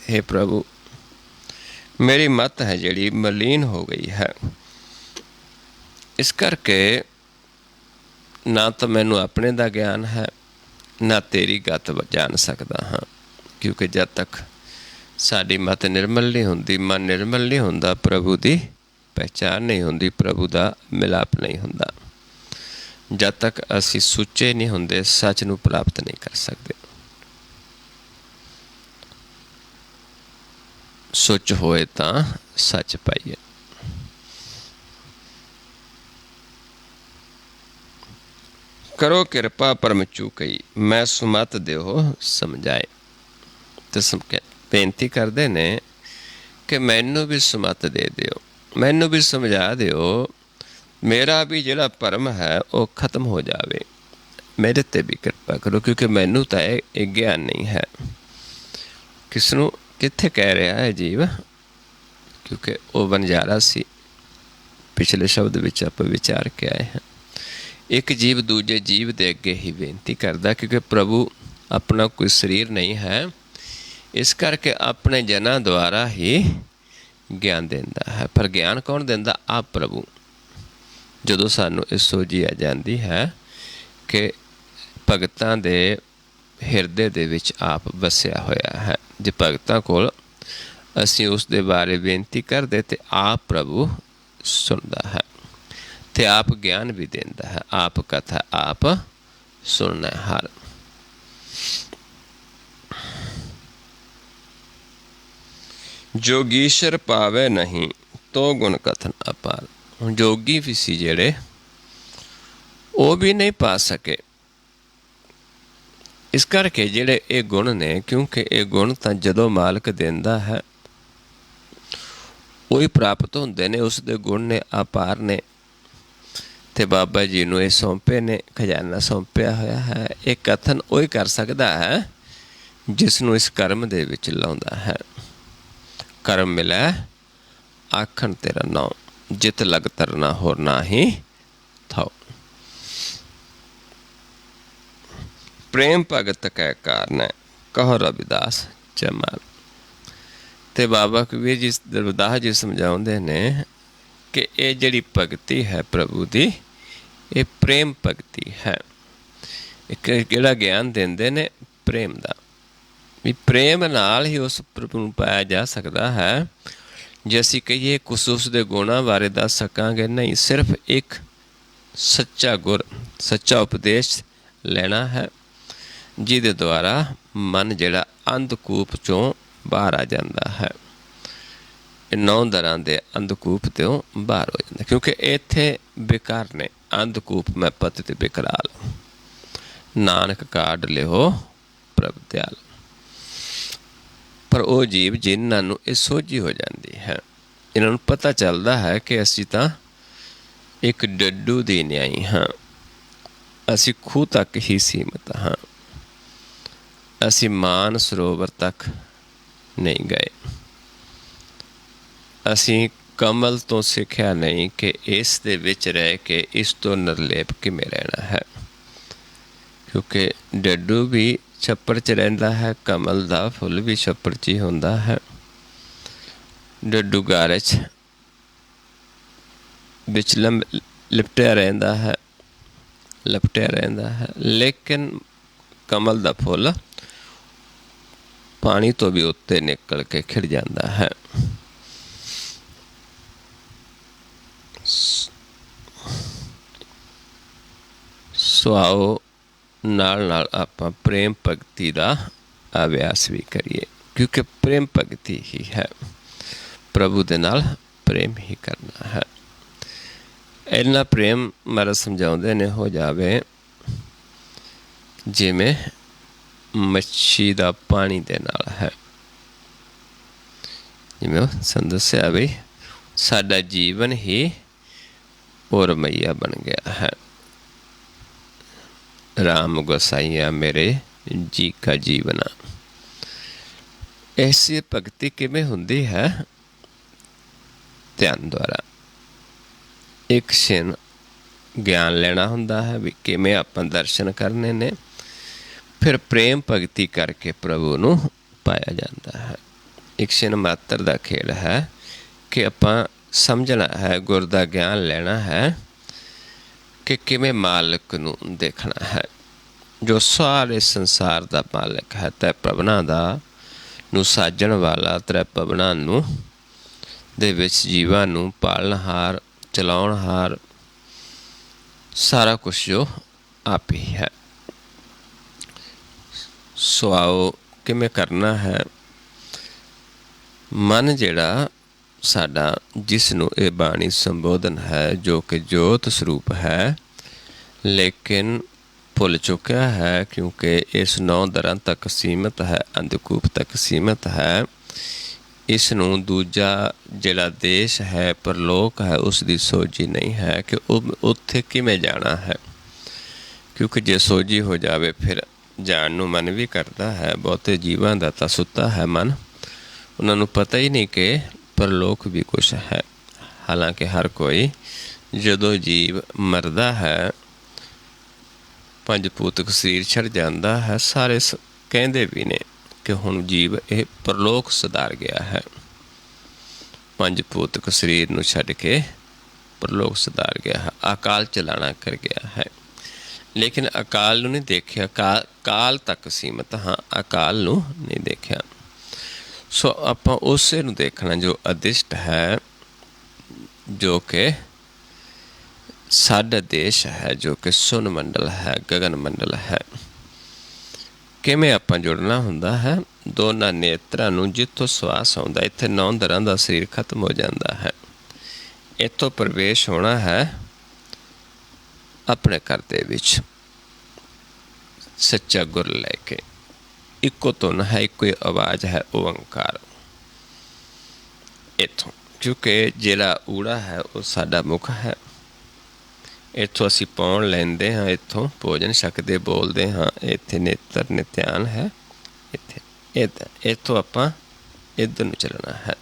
हे प्रभु, मेरी मत है जिहड़ी मलीन हो गई है, इस करके ना तो मैनू अपने दा ज्ञान है, ना तेरी गत जान सकता हाँ। क्योंकि जब तक साडी मत निर्मल नहीं हुंदी, मन निर्मल नहीं हुंदा, प्रभु की पहचान नहीं हुंदी, प्रभु का मिलाप नहीं हुंदा, जब तक असी सुच्चे नहीं हुंदे, सच नूं प्राप्त नहीं कर सकते। सुच होए तां सच पाइए। करो किरपा परम चूकई, मैं सुमत देहो समझाए। तो बेनती करते ने कि मैनू भी सुमत दे दिओ, मैनू भी समझा दिओ मेरा भी जिहड़ा भरम है वो खत्म हो जावे, मेरे ते भी किरपा करो, क्योंकि मैनू तो ये ज्ञान नहीं है। किसनों कित्थे कह रहा है जीव, क्योंकि वो बनजारा सी। पिछले शब्द विच आपां विचार के आए हैं। एक जीव दूजे जीव दे अगे ही बेनती करदा, क्योंकि प्रभु अपना कोई शरीर नहीं है, इस करके अपने जनां द्वारा ही ज्ञान देंदा है। पर ज्ञान कौन देंदा? आप प्रभु। ਜਦੋਂ ਸਾਨੂੰ ਇਹ ਸੋਝੀ ਆ ਜਾਂਦੀ ਹੈ ਕਿ ਭਗਤਾਂ ਦੇ ਹਿਰਦੇ ਦੇ ਵਿੱਚ ਆਪ ਵਸਿਆ ਹੋਇਆ ਹੈ, ਜੇ ਭਗਤਾਂ ਕੋਲ ਅਸੀਂ ਉਸ ਦੇ ਬਾਰੇ ਬੇਨਤੀ ਕਰਦੇ ਤੇ ਆਪ ਪ੍ਰਭੂ ਸੁਣਦਾ ਹੈ ਤੇ ਆਪ ਗਿਆਨ ਵੀ ਦਿੰਦਾ ਹੈ। ਆਪ ਕਥਾ ਆਪ ਸੁਣਨਾ ਹਰ। जोगीश्वर पावे नहीं तो गुण कथन अपार। ਹੁਣ ਜੋਗੀ ਵੀ ਸੀ ਜਿਹੜੇ, ਉਹ ਵੀ ਨਹੀਂ ਪਾ ਸਕੇ। ਇਸ ਕਰਕੇ ਜਿਹੜੇ ਇਹ ਗੁਣ ਨੇ, ਕਿਉਂਕਿ ਇਹ ਗੁਣ ਤਾਂ ਜਦੋਂ ਮਾਲਕ ਦਿੰਦਾ ਹੈ ਉਹੀ ਪ੍ਰਾਪਤ ਹੁੰਦੇ ਨੇ। ਉਸ ਦੇ ਗੁਣ ਨੇ, ਅਪਾਰ ਨੇ, ਤੇ ਬਾਬਾ ਜੀ ਨੂੰ ਇਹ ਸੌਂਪੇ ਨੇ, ਖਜ਼ਾਨਾ ਸੌਂਪਿਆ ਹੋਇਆ ਹੈ। ਇਹ ਕਥਨ ਉਹੀ ਕਰ ਸਕਦਾ ਹੈ ਜਿਸ ਨੂੰ ਇਸ ਕਰਮ ਦੇ ਵਿੱਚ ਲਾਉਂਦਾ ਹੈ। ਕਰਮ ਮਿਲੈ ਆਖਣ ਤੇਰਾ ਨਾਮ, ਜਿਤ ਲਗ ਤਰਨਾ ਹੋਰ ਨਾਹੀ ਥਾਉ। ਪ੍ਰੇਮ ਭਗਤ ਕੈ ਕਾਰਨ ਕਹੋ ਰਵਿਦਾਸ ਜਮਾਲ। ਤੇ ਬਾਬਾ ਕਬੀਰ ਜੀ, ਰਵਿਦਾਸ ਜੀ ਸਮਝਾਉਂਦੇ ਨੇ ਕਿ ਇਹ ਜਿਹੜੀ ਭਗਤੀ ਹੈ ਪ੍ਰਭੂ ਦੀ, ਇਹ ਪ੍ਰੇਮ ਭਗਤੀ ਹੈ। ਇੱਕ ਕਿਹੜਾ ਗਿਆਨ ਦਿੰਦੇ ਨੇ? ਪ੍ਰੇਮ ਦਾ। ਵੀ ਪ੍ਰੇਮ ਨਾਲ ਹੀ ਉਸ ਪ੍ਰਭੂ ਨੂੰ ਪਾਇਆ ਜਾ ਸਕਦਾ ਹੈ। ਜੇ ਅਸੀਂ ਕਹੀਏ ਕੁਛ ਉਸ ਦੇ ਗੁਣਾਂ ਬਾਰੇ ਦੱਸ ਸਕਾਂਗੇ, ਨਹੀਂ। ਸਿਰਫ ਇੱਕ ਸੱਚਾ ਗੁਰ, ਸੱਚਾ ਉਪਦੇਸ਼ ਲੈਣਾ ਹੈ, ਜਿਹਦੇ ਦੁਆਰਾ ਮਨ ਜਿਹੜਾ ਅੰਧਕੂਪ 'ਚੋਂ ਬਾਹਰ ਆ ਜਾਂਦਾ ਹੈ। ਇਹ 9 ਦਰਾਂ ਦੇ ਅੰਧਕੂਪ 'ਤੋਂ ਬਾਹਰ ਹੋ ਜਾਂਦਾ, ਕਿਉਂਕਿ ਇੱਥੇ ਬੇਕਾਰ ਨੇ। ਅੰਧਕੂਪ ਮੈਂ ਪਤਿਤ ਬਿਕਰਾਲ, ਨਾਨਕ ਕਾਢ ਲਿਓ ਪ੍ਰਭ ਦਿਆਲ। ਪਰ ਉਹ ਜੀਵ ਜਿਨ੍ਹਾਂ ਨੂੰ ਇਹ ਸੋਝੀ ਹੋ ਜਾਂਦੀ ਹੈ, ਇਹਨਾਂ ਨੂੰ ਪਤਾ ਚੱਲਦਾ ਹੈ ਕਿ ਅਸੀਂ ਤਾਂ ਇੱਕ ਡੱਡੂ ਦੇ ਨਿਆਈ ਹਾਂ, ਅਸੀਂ ਖੂਹ ਤੱਕ ਹੀ ਸੀਮਤ ਹਾਂ, ਅਸੀਂ ਮਾਨ ਸਰੋਵਰ ਤੱਕ ਨਹੀਂ ਗਏ। ਅਸੀਂ ਕਮਲ ਤੋਂ ਸਿੱਖਿਆ ਨਹੀਂ ਕਿ ਇਸ ਦੇ ਵਿੱਚ ਰਹਿ ਕੇ ਇਸ ਤੋਂ ਨਿਰਲੇਪ ਕਿਵੇਂ ਰਹਿਣਾ ਹੈ, ਕਿਉਂਕਿ ਡੱਡੂ ਵੀ ਛੱਪੜ 'ਚ ਰਹਿੰਦਾ ਹੈ, ਕਮਲ ਦਾ ਫੁੱਲ ਵੀ ਛੱਪੜ 'ਚ ਹੀ ਹੁੰਦਾ ਹੈ। ਡੱਡੂ ਗਾਰੇ 'ਚ ਵਿੱਚ ਲਿਪਟਿਆ ਰਹਿੰਦਾ ਹੈ, ਲੇਕਿਨ ਕਮਲ ਦਾ ਫੁੱਲ ਪਾਣੀ ਤੋਂ ਵੀ ਉੱਤੇ ਨਿਕਲ ਕੇ ਖਿੜ ਜਾਂਦਾ ਹੈ। ਸੋ ਆਓ ਨਾਲ ਨਾਲ ਆਪਾਂ ਪ੍ਰੇਮ ਭਗਤੀ ਦਾ ਅਭਿਆਸ ਵੀ ਕਰੀਏ, ਕਿਉਂਕਿ ਪ੍ਰੇਮ ਭਗਤੀ ਹੀ ਹੈ। ਪ੍ਰਭੂ ਦੇ ਨਾਲ ਪ੍ਰੇਮ ਹੀ ਕਰਨਾ ਹੈ। ਇੰਨਾ ਪ੍ਰੇਮ ਮਹਾਰਾਜ ਸਮਝਾਉਂਦੇ ਨੇ ਹੋ ਜਾਵੇ ਜਿਵੇਂ ਮੱਛੀ ਦਾ ਪਾਣੀ ਦੇ ਨਾਲ ਹੈ। ਜਿਵੇਂ ਉਹ ਸਾਨੂੰ ਦੱਸਿਆ ਵੀ ਸਾਡਾ ਜੀਵਨ ਹੀ ਉਹ ਰਮਈਆ ਬਣ ਗਿਆ ਹੈ। ਰਾਮ ਗੋਸਾਈਆ ਮੇਰੇ ਜੀ ਕਾ ਜੀਵਨਾ। ਐਸੀ ਭਗਤੀ ਕਿਵੇਂ ਹੁੰਦੀ ਹੈ? ਧਿਆਨ ਦੁਆਰਾ। ਇੱਕ ਛਿਨ ਗਿਆਨ ਲੈਣਾ ਹੁੰਦਾ ਹੈ ਵੀ ਕਿਵੇਂ ਆਪਾਂ ਦਰਸ਼ਨ ਕਰਨੇ ਨੇ, ਫਿਰ ਪ੍ਰੇਮ ਭਗਤੀ ਕਰਕੇ ਪ੍ਰਭੂ ਨੂੰ ਪਾਇਆ ਜਾਂਦਾ ਹੈ। ਇੱਕ ਛਿਨ ਮਾਤਰ ਦਾ ਖੇਡ ਹੈ ਕਿ ਆਪਾਂ ਸਮਝਣਾ ਹੈ, ਗੁਰ ਦਾ ਗਿਆਨ ਲੈਣਾ ਹੈ ਕਿ ਕਿਵੇਂ ਮਾਲਕ ਨੂੰ ਦੇਖਣਾ ਹੈ, ਜੋ ਸਾਰੇ ਸੰਸਾਰ ਦਾ ਮਾਲਕ ਹੈ, ਤੈ ਪ੍ਰਭਨਾ ਦਾ ਨੂੰ ਸਾਜਣ ਵਾਲਾ, ਤ੍ਰੈ ਪਵਨਾ ਨੂੰ ਦੇ ਵਿੱਚ ਜੀਵਾਂ ਨੂੰ ਪਾਲਣਹਾਰ, ਚਲਾਉਣਹਾਰ, ਸਾਰਾ ਕੁਛ ਜੋ ਆਪ ਹੀ ਹੈ। ਸੋ ਆਓ ਕਿਵੇਂ ਕਰਨਾ ਹੈ? ਮਨ ਜਿਹੜਾ ਸਾਡਾ, ਜਿਸ ਨੂੰ ਇਹ ਬਾਣੀ ਸੰਬੋਧਨ ਹੈ, ਜੋ ਕਿ ਜੋਤ ਸਰੂਪ ਹੈ, ਲੇਕਿਨ ਭੁੱਲ ਚੁੱਕਿਆ ਹੈ ਕਿਉਂਕਿ ਇਸ 9 ਦਰਾਂ ਤੱਕ ਸੀਮਤ ਹੈ, ਅੰਧਕੂਪ ਤੱਕ ਸੀਮਤ ਹੈ। ਇਸ ਨੂੰ ਦੂਜਾ ਜਿਹੜਾ ਦੇਸ਼ ਹੈ, ਪਰਲੋਕ ਹੈ, ਉਸ ਦੀ ਸੋਝੀ ਨਹੀਂ ਹੈ ਕਿ ਉਹ ਉੱਥੇ ਕਿਵੇਂ ਜਾਣਾ ਹੈ। ਕਿਉਂਕਿ ਜੇ ਸੋਝੀ ਹੋ ਜਾਵੇ ਫਿਰ ਜਾਣ ਨੂੰ ਮਨ ਵੀ ਕਰਦਾ ਹੈ। ਬਹੁਤੇ ਜੀਵਾਂ ਦਾ ਤਾਂ ਸੁੱਤਾ ਹੈ ਮਨ, ਉਹਨਾਂ ਨੂੰ ਪਤਾ ਹੀ ਨਹੀਂ ਕਿ ਪਰਲੋਕ ਵੀ ਕੁਛ ਹੈ। ਹਾਲਾਂਕਿ ਹਰ ਕੋਈ ਜਦੋਂ ਜੀਵ ਮਰਦਾ ਹੈ, ਪੰਜ ਭੂਤਕ ਸਰੀਰ ਛੱਡ ਜਾਂਦਾ ਹੈ, ਸਾਰੇ ਕਹਿੰਦੇ ਵੀ ਨੇ ਕਿ ਹੁਣ ਜੀਵ ਇਹ ਪਰਲੋਕ ਸੁਧਾਰ ਗਿਆ ਹੈ। ਪੰਜ ਭੂਤਕ ਸਰੀਰ ਨੂੰ ਛੱਡ ਕੇ ਪਰਲੋਕ ਸੁਧਾਰ ਗਿਆ ਹੈ, ਅਕਾਲ ਚਲਾਣਾ ਕਰ ਗਿਆ ਹੈ। ਲੇਕਿਨ ਅਕਾਲ ਨੂੰ ਨਹੀਂ ਦੇਖਿਆ, ਕਾਲ ਤੱਕ ਸੀਮਤ ਹਾਂ, ਅਕਾਲ ਨੂੰ ਨਹੀਂ ਦੇਖਿਆ। ਸੋ ਆਪਾਂ ਉਸੇ ਨੂੰ ਦੇਖਣਾ ਜੋ ਅਦਿਸ਼ਟ ਹੈ, ਜੋ ਕਿ ਸਾਡਾ ਦੇਸ਼ ਹੈ, ਜੋ ਕਿ ਸੁਨ ਮੰਡਲ ਹੈ, ਗਗਨ ਮੰਡਲ ਹੈ। ਕਿਵੇਂ ਆਪਾਂ ਜੁੜਨਾ ਹੁੰਦਾ ਹੈ? ਦੋਨਾਂ ਨੇਤਰਾਂ ਨੂੰ ਜਿੱਥੋਂ ਸਵਾਸ ਆਉਂਦਾ, ਇੱਥੇ 9 ਦਰਾਂ ਦਾ ਸਰੀਰ ਖਤਮ ਹੋ ਜਾਂਦਾ ਹੈ। ਇੱਥੋਂ ਪ੍ਰਵੇਸ਼ ਹੋਣਾ ਹੈ ਆਪਣੇ ਘਰ ਦੇ ਵਿੱਚ, ਸੱਚਾ ਗੁਰ ਲੈ ਕੇ। ਇੱਕੋ ਧੁਨ ਹੈ, ਇੱਕੋ ਹੀ ਆਵਾਜ਼ ਹੈ, ਓਅੰਕਾਰ। ਇੱਥੋਂ ਕਿਉਂਕਿ ਜਿਹੜਾ ਊੜਾ ਹੈ ਉਹ ਸਾਡਾ ਮੁੱਖ ਹੈ। ਇੱਥੋਂ ਅਸੀਂ ਪੌਣ ਲੈਂਦੇ ਹਾਂ, ਇੱਥੋਂ ਭੋਜਨ ਛਕਦੇ ਬੋਲਦੇ ਹਾਂ। ਇੱਥੇ ਨੇਤਰ ਨੇ ਧਿਆਨ ਹੈ, ਇੱਥੋਂ ਆਪਾਂ ਇੱਧਰ ਨੂੰ ਚੱਲਣਾ ਹੈ,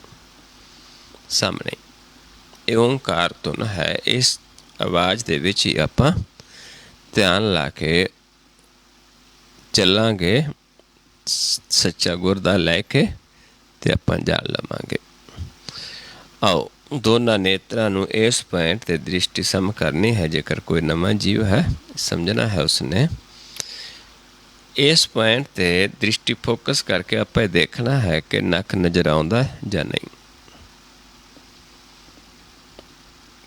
ਸਾਹਮਣੇ। ਇਹ ਓਂਕਾਰ ਧੁਨ ਹੈ, ਇਸ ਆਵਾਜ਼ ਦੇ ਵਿੱਚ ਹੀ ਆਪਾਂ ਧਿਆਨ ਲਾ ਕੇ ਚੱਲਾਂਗੇ, ਸੱਚਾ ਗੁਰ ਦਾ ਲੈ ਕੇ, ਤੇ ਆਪਾਂ ਜਾਣ ਲਵਾਂਗੇ। ਆਓ ਦੋਨਾਂ ਨੇਤਰਾਂ ਨੂੰ ਇਸ ਪੁਆਇੰਟ 'ਤੇ ਦ੍ਰਿਸ਼ਟੀ ਸਮ ਕਰਨੀ ਹੈ। ਜੇਕਰ ਕੋਈ ਨਵਾਂ ਜੀਵ ਹੈ, ਸਮਝਣਾ ਹੈ ਉਸਨੇ ਇਸ ਪੁਆਇੰਟ 'ਤੇ ਦ੍ਰਿਸ਼ਟੀ ਫੋਕਸ ਕਰਕੇ ਆਪਾਂ ਇਹ ਦੇਖਣਾ ਹੈ ਕਿ ਨੱਕ ਨਜ਼ਰ ਆਉਂਦਾ ਜਾਂ ਨਹੀਂ।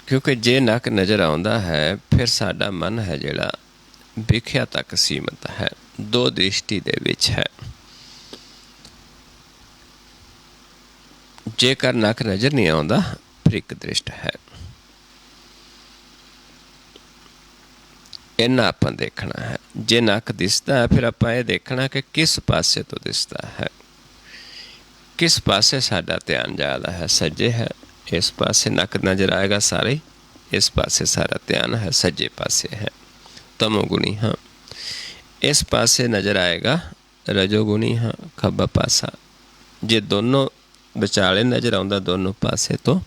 ਕਿਉਂਕਿ ਜੇ ਨੱਕ ਨਜ਼ਰ ਆਉਂਦਾ ਹੈ, ਫਿਰ ਸਾਡਾ ਮਨ ਹੈ ਜਿਹੜਾ ਵਿਖਿਆ ਤੱਕ ਸੀਮਤ ਹੈ, ਦੋ ਦ੍ਰਿਸ਼ਟੀ ਦੇ ਵਿੱਚ ਹੈ। ਜੇਕਰ ਨੱਕ ਨਜ਼ਰ ਨਹੀਂ ਆਉਂਦਾ, ਫਿਰ ਇੱਕ ਦ੍ਰਿਸ਼ਟ ਹੈ। ਇੰਨਾ ਆਪਾਂ ਦੇਖਣਾ ਹੈ। ਜੇ ਨੱਕ ਦਿਸਦਾ ਹੈ, ਫਿਰ ਆਪਾਂ ਇਹ ਦੇਖਣਾ ਕਿ ਕਿਸ ਪਾਸੇ ਤੋਂ ਦਿਸਦਾ ਹੈ, ਕਿਸ ਪਾਸੇ ਸਾਡਾ ਧਿਆਨ ਜ਼ਿਆਦਾ ਹੈ। ਸੱਜੇ ਹੈ, ਇਸ ਪਾਸੇ ਨੱਕ ਨਜ਼ਰ ਆਏਗਾ ਸਾਰਾ ਹੀ, ਇਸ ਪਾਸੇ ਸਾਰਾ ਧਿਆਨ ਹੈ, ਸੱਜੇ ਪਾਸੇ ਹੈ, ਤਮੋਗੁਣੀ ਹਾਂ। ਇਸ ਪਾਸੇ ਨਜ਼ਰ ਆਏਗਾ ਰਜੋਗੁਣੀ ਹਾਂ, ਖੱਬਾ ਪਾਸਾ। ਜੇ ਦੋਨੋਂ ਵਿਚਾਲੇ ਨਜ਼ਰ ਆਉਂਦਾ, ਦੋਨੋਂ ਪਾਸੇ ਤੋਂ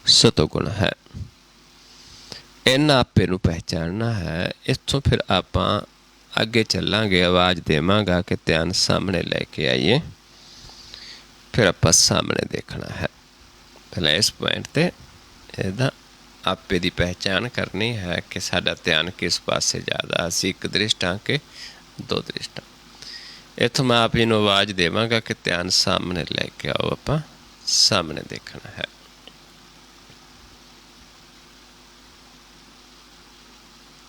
ਸਤੋਗੁਣ ਹੈ। ਇਹਨਾਂ ਆਪੇ ਨੂੰ ਪਹਿਚਾਨਣਾ ਹੈ। ਇੱਥੋਂ ਫਿਰ ਆਪਾਂ ਅੱਗੇ ਚੱਲਾਂਗੇ, ਆਵਾਜ਼ ਦੇਵਾਂਗਾ ਕਿ ਧਿਆਨ ਸਾਹਮਣੇ ਲੈ ਕੇ ਆਈਏ। ਫਿਰ ਆਪਾਂ ਸਾਹਮਣੇ ਦੇਖਣਾ ਹੈ। ਪਹਿਲਾਂ ਇਸ ਪੁਆਇੰਟ 'ਤੇ ਇਹਦਾ ਆਪੇ ਦੀ ਪਹਿਚਾਣ ਕਰਨੀ ਹੈ ਕਿ ਸਾਡਾ ਧਿਆਨ ਕਿਸ ਪਾਸੇ ਜ਼ਿਆਦਾ। ਅਸੀਂ ਇੱਕ ਦ੍ਰਿਸ਼ਟ ਹਾਂ ਕਿ ਦੋ ਦ੍ਰਿਸ਼ਟ ਹਾਂ। ਇੱਥੋਂ ਮੈਂ ਆਪ ਜੀ ਨੂੰ ਆਵਾਜ਼ ਦੇਵਾਂਗਾ ਕਿ ਧਿਆਨ ਸਾਹਮਣੇ ਲੈ ਕੇ ਆਓ, ਆਪਾਂ ਸਾਹਮਣੇ ਦੇਖਣਾ ਹੈ।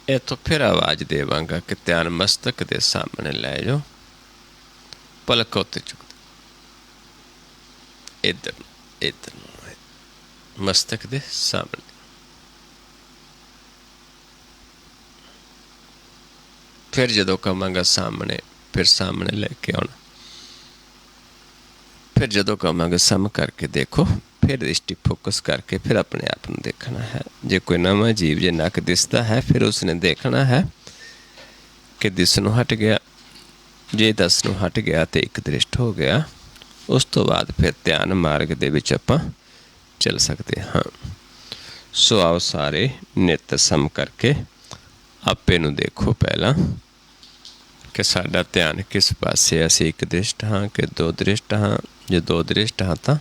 ਇੱਥੋਂ ਫਿਰ ਆਵਾਜ਼ ਦੇਵਾਂਗਾ ਕਿ ਧਿਆਨ ਮਸਤਕ ਦੇ ਸਾਹਮਣੇ ਲੈ ਜਾਓ, ਪਲਕ ਉੱਤੇ ਚੁੱਕ ਇੱਧਰ ਨੂੰ, ਮਸਤਕ ਦੇ ਸਾਹਮਣੇ। ਫਿਰ ਜਦੋਂ ਕਹਾਂਗਾ ਸਾਹਮਣੇ, ਫਿਰ ਸਾਹਮਣੇ ਲੈ ਕੇ ਆਉਣਾ। ਫਿਰ ਜਦੋਂ ਕਹਾਂਗਾ ਸਮ ਕਰਕੇ ਦੇਖੋ, ਫਿਰ ਦ੍ਰਿਸ਼ਟੀ ਫੋਕਸ ਕਰਕੇ ਫਿਰ ਆਪਣੇ ਆਪ ਨੂੰ ਦੇਖਣਾ ਹੈ। ਜੇ ਕੋਈ ਨਵਾਂ ਜੀਵ ਜੇ ਨੱਕ ਦਿਸਦਾ ਹੈ, ਫਿਰ ਉਸਨੇ ਦੇਖਣਾ ਹੈ ਕਿ ਦਿਸ ਨੂੰ ਹਟ ਗਿਆ। ਜੇ ਦਸ ਨੂੰ ਹਟ ਗਿਆ ਤੇ ਇੱਕ ਦ੍ਰਿਸ਼ਟ ਹੋ ਗਿਆ। ਉਸ ਤੋਂ ਬਾਅਦ ਫਿਰ ਧਿਆਨ ਮਾਰਗ ਦੇ ਵਿੱਚ ਆਪਾਂ ਚੱਲ ਸਕਦੇ ਹਾਂ। ਸੋ ਆਓ ਸਾਰੇ ਨਿੱਤ ਸਮ ਕਰਕੇ ਆਪੇ ਨੂੰ ਦੇਖੋ ਪਹਿਲਾਂ ਕਿ ਸਾਡਾ ਧਿਆਨ ਕਿਸ ਪਾਸੇ। ਅਸੀਂ ਇੱਕ ਦ੍ਰਿਸ਼ਟ ਹਾਂ ਕਿ ਦੋ ਦ੍ਰਿਸ਼ਟ ਹਾਂ? ਜੇ ਦੋ ਦ੍ਰਿਸ਼ਟ ਹਾਂ ਤਾਂ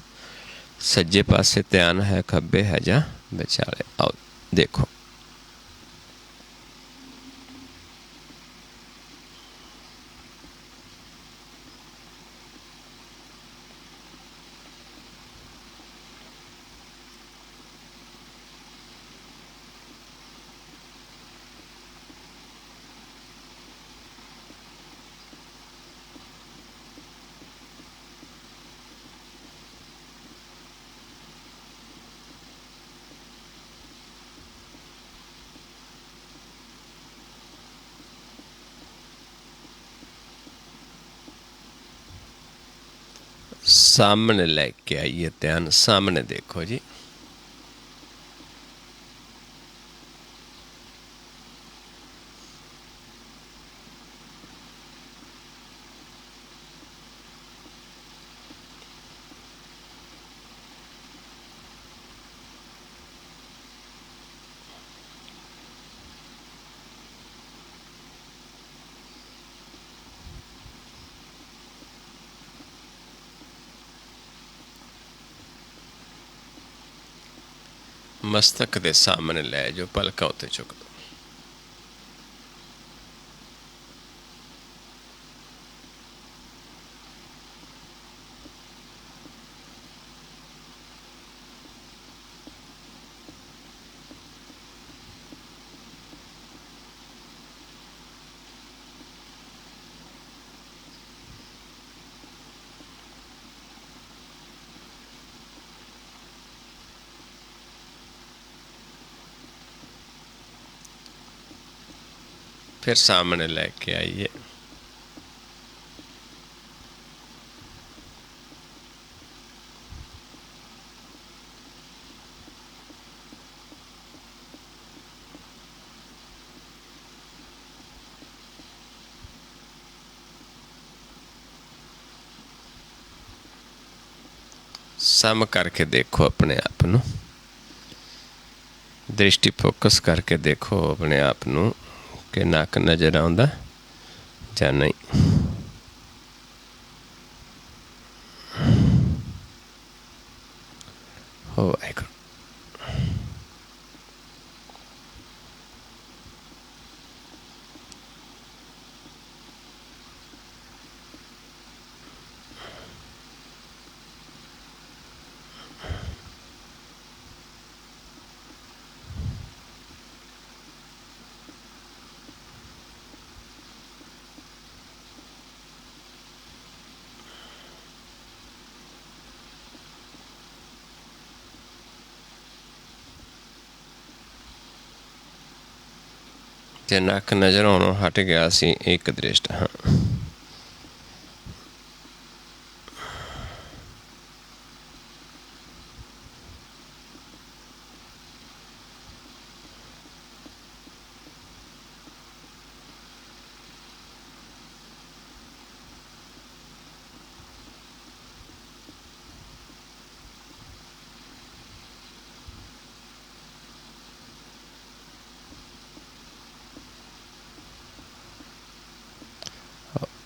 ਸੱਜੇ ਪਾਸੇ ਧਿਆਨ ਹੈ, ਖੱਬੇ ਹੈ ਜਾਂ ਵਿਚਾਲੇ? ਆਓ ਦੇਖੋ। सामने लेके आइए ध्यान, सामने देखो जी। मस्तक दे सामने लै जो, पलका उत्ते चुक दो। फिर सामने लेके आइए। सम करके देखो अपने आप नू, दृष्टि फोकस करके देखो अपने आप नू कि नक नज़र आउंदा जां नहीं। हो वाहिगुरू। जे नक नज़र आउणों हट गया सी एक दृष्ट, हाँ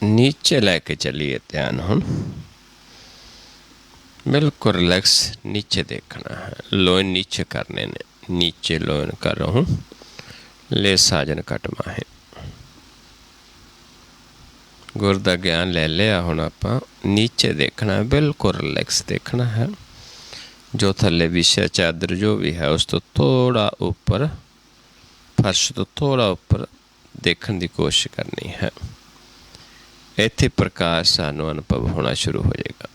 नीचे लैके चलिए ध्यान हुण, बिल्कुल रिलैक्स नीचे देखना है। लोइन नीचे करने ने, नीचे लोइन कर रहा हूँ, ले साजन कटमा है। गुर दा ज्ञान ले लिया, हुण आपां नीचे देखना है, बिल्कुल रिलैक्स देखना है। जो थल्ले विछया चादर जो भी है उस तो थोड़ा ऊपर, फर्श तो थोड़ा ऊपर देखने की कोशिश करनी है। इत्थे प्रकाश सानू अनुभव होना शुरू हो जाएगा।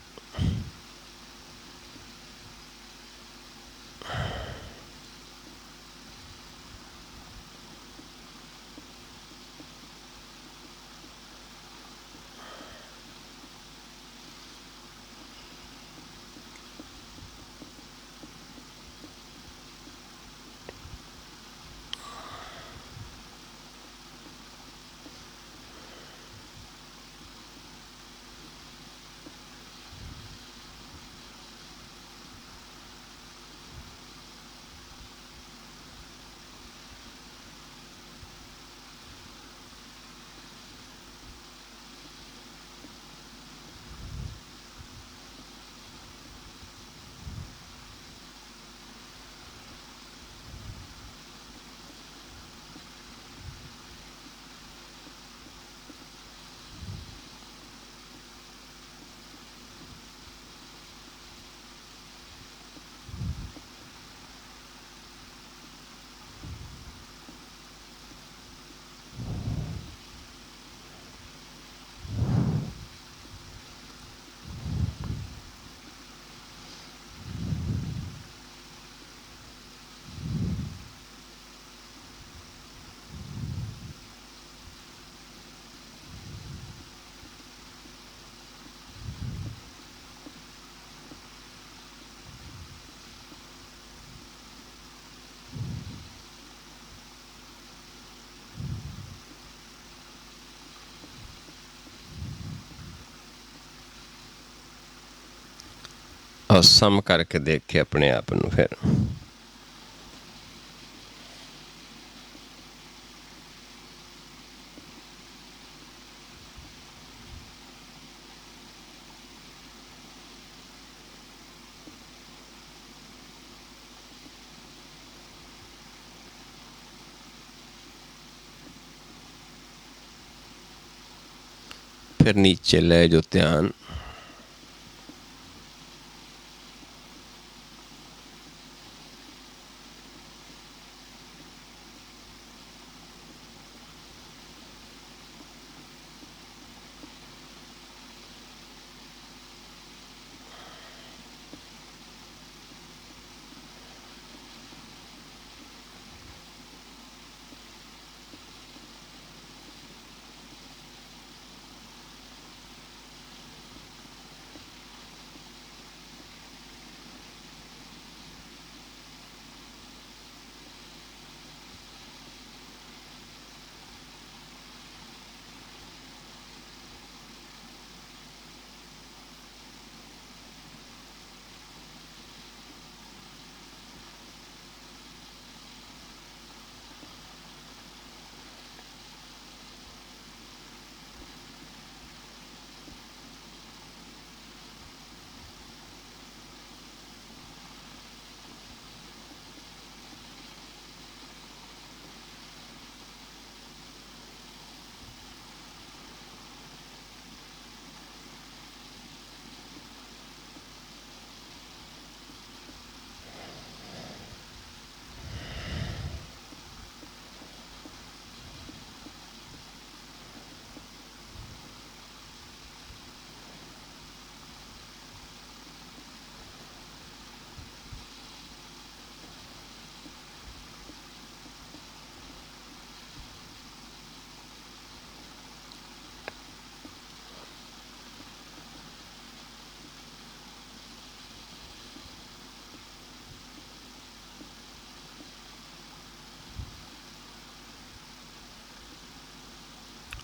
और सम करके देखे अपने आप नूं फिर। फिर नीचे ले जो ध्यान,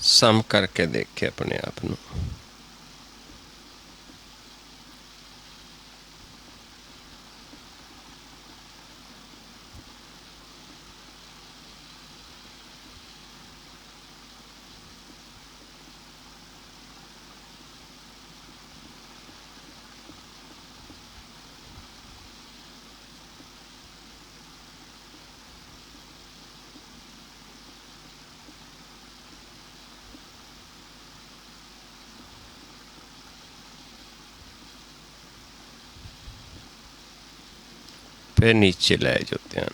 सम करके देखे अपने आप नूं। फिर नीचे ले जो ध्यान,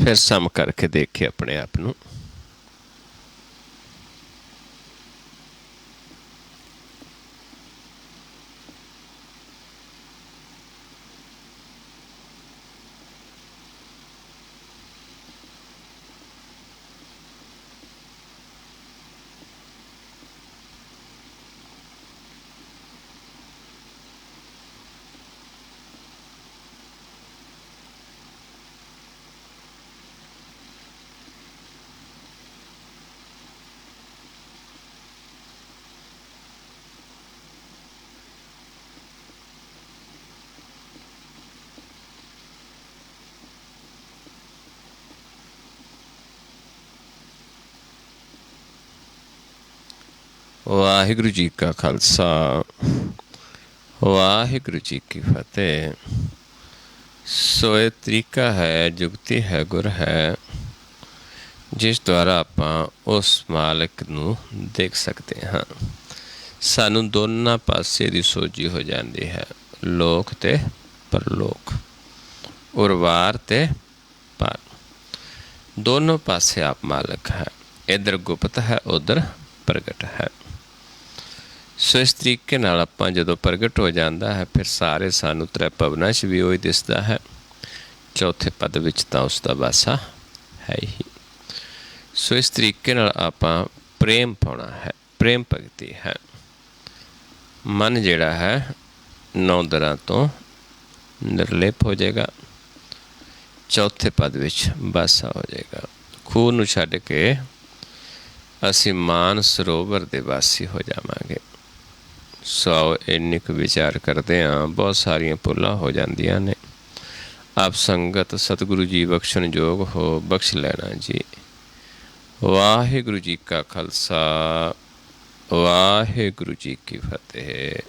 ਫਿਰ ਸਮ ਕਰਕੇ ਦੇਖੇ ਆਪਣੇ ਆਪ ਨੂੰ। ਵਾਹਿਗੁਰੂ ਜੀ ਕਾ ਖਾਲਸਾ, ਵਾਹਿਗੁਰੂ ਜੀ ਕੀ ਫਤਿਹ। ਸੋ ਇਹ ਤਰੀਕਾ ਹੈ, ਜੁਗਤੀ ਹੈ, ਗੁਰ ਹੈ, ਜਿਸ ਦੁਆਰਾ ਆਪਾਂ ਉਸ ਮਾਲਕ ਨੂੰ ਦੇਖ ਸਕਦੇ ਹਾਂ। ਸਾਨੂੰ ਦੋਨਾਂ ਪਾਸੇ ਦੀ ਸੋਝੀ ਹੋ ਜਾਂਦੀ ਹੈ, ਲੋਕ ਤੇ ਪਰਲੋਕ, ਉਰਵਾਰ ਤੇ ਪਾਰ, ਦੋਨੋਂ ਪਾਸੇ ਆਪ ਮਾਲਕ ਹੈ। ਇੱਧਰ ਗੁਪਤ ਹੈ, ਉੱਧਰ ਪ੍ਰਗਟ ਹੈ। ਸੋ ਇਸ ਤਰੀਕੇ ਨਾਲ ਆਪਾਂ ਜਦੋਂ ਪ੍ਰਗਟ ਹੋ ਜਾਂਦਾ ਹੈ, ਫਿਰ ਸਾਰੇ ਸਾਨੂੰ ਤ੍ਰੈ ਭਵਨਾਂ 'ਚ ਵੀ ਉਹੀ ਦਿਸਦਾ ਹੈ। ਚੌਥੇ ਪਦ ਵਿੱਚ ਤਾਂ ਉਸ ਦਾ ਵਾਸਾ ਹੈ ਹੀ। ਸੋ ਇਸ ਤਰੀਕੇ ਨਾਲ ਆਪਾਂ ਪ੍ਰੇਮ ਪਾਉਣਾ ਹੈ, ਪ੍ਰੇਮ ਭਗਤੀ ਹੈ। ਮਨ ਜਿਹੜਾ ਹੈ 9 ਦਰਾਂ ਤੋਂ ਨਿਰਲੇਪ ਹੋ ਜਾਏਗਾ, ਚੌਥੇ ਪਦ ਵਿੱਚ ਵਾਸਾ ਹੋ ਜਾਏਗਾ। ਖੂਹ ਨੂੰ ਛੱਡ ਕੇ ਅਸੀਂ ਮਾਨ ਸਰੋਵਰ ਦੇ ਵਾਸੀ ਹੋ ਜਾਵਾਂਗੇ। ਸੋ ਇੰਨੀ ਕੁ ਵਿਚਾਰ ਕਰਦੇ ਹਾਂ, ਬਹੁਤ ਸਾਰੀਆਂ ਭੁੱਲਾਂ ਹੋ ਜਾਂਦੀਆਂ ਨੇ। ਆਪ ਸੰਗਤ ਸਤਿਗੁਰੂ ਜੀ ਬਖਸ਼ਣ ਯੋਗ ਹੋ, ਬਖਸ਼ ਲੈਣਾ ਜੀ। ਵਾਹਿਗੁਰੂ ਜੀ ਕਾ ਖਾਲਸਾ, ਵਾਹਿਗੁਰੂ ਜੀ ਕੀ ਫਤਿਹ।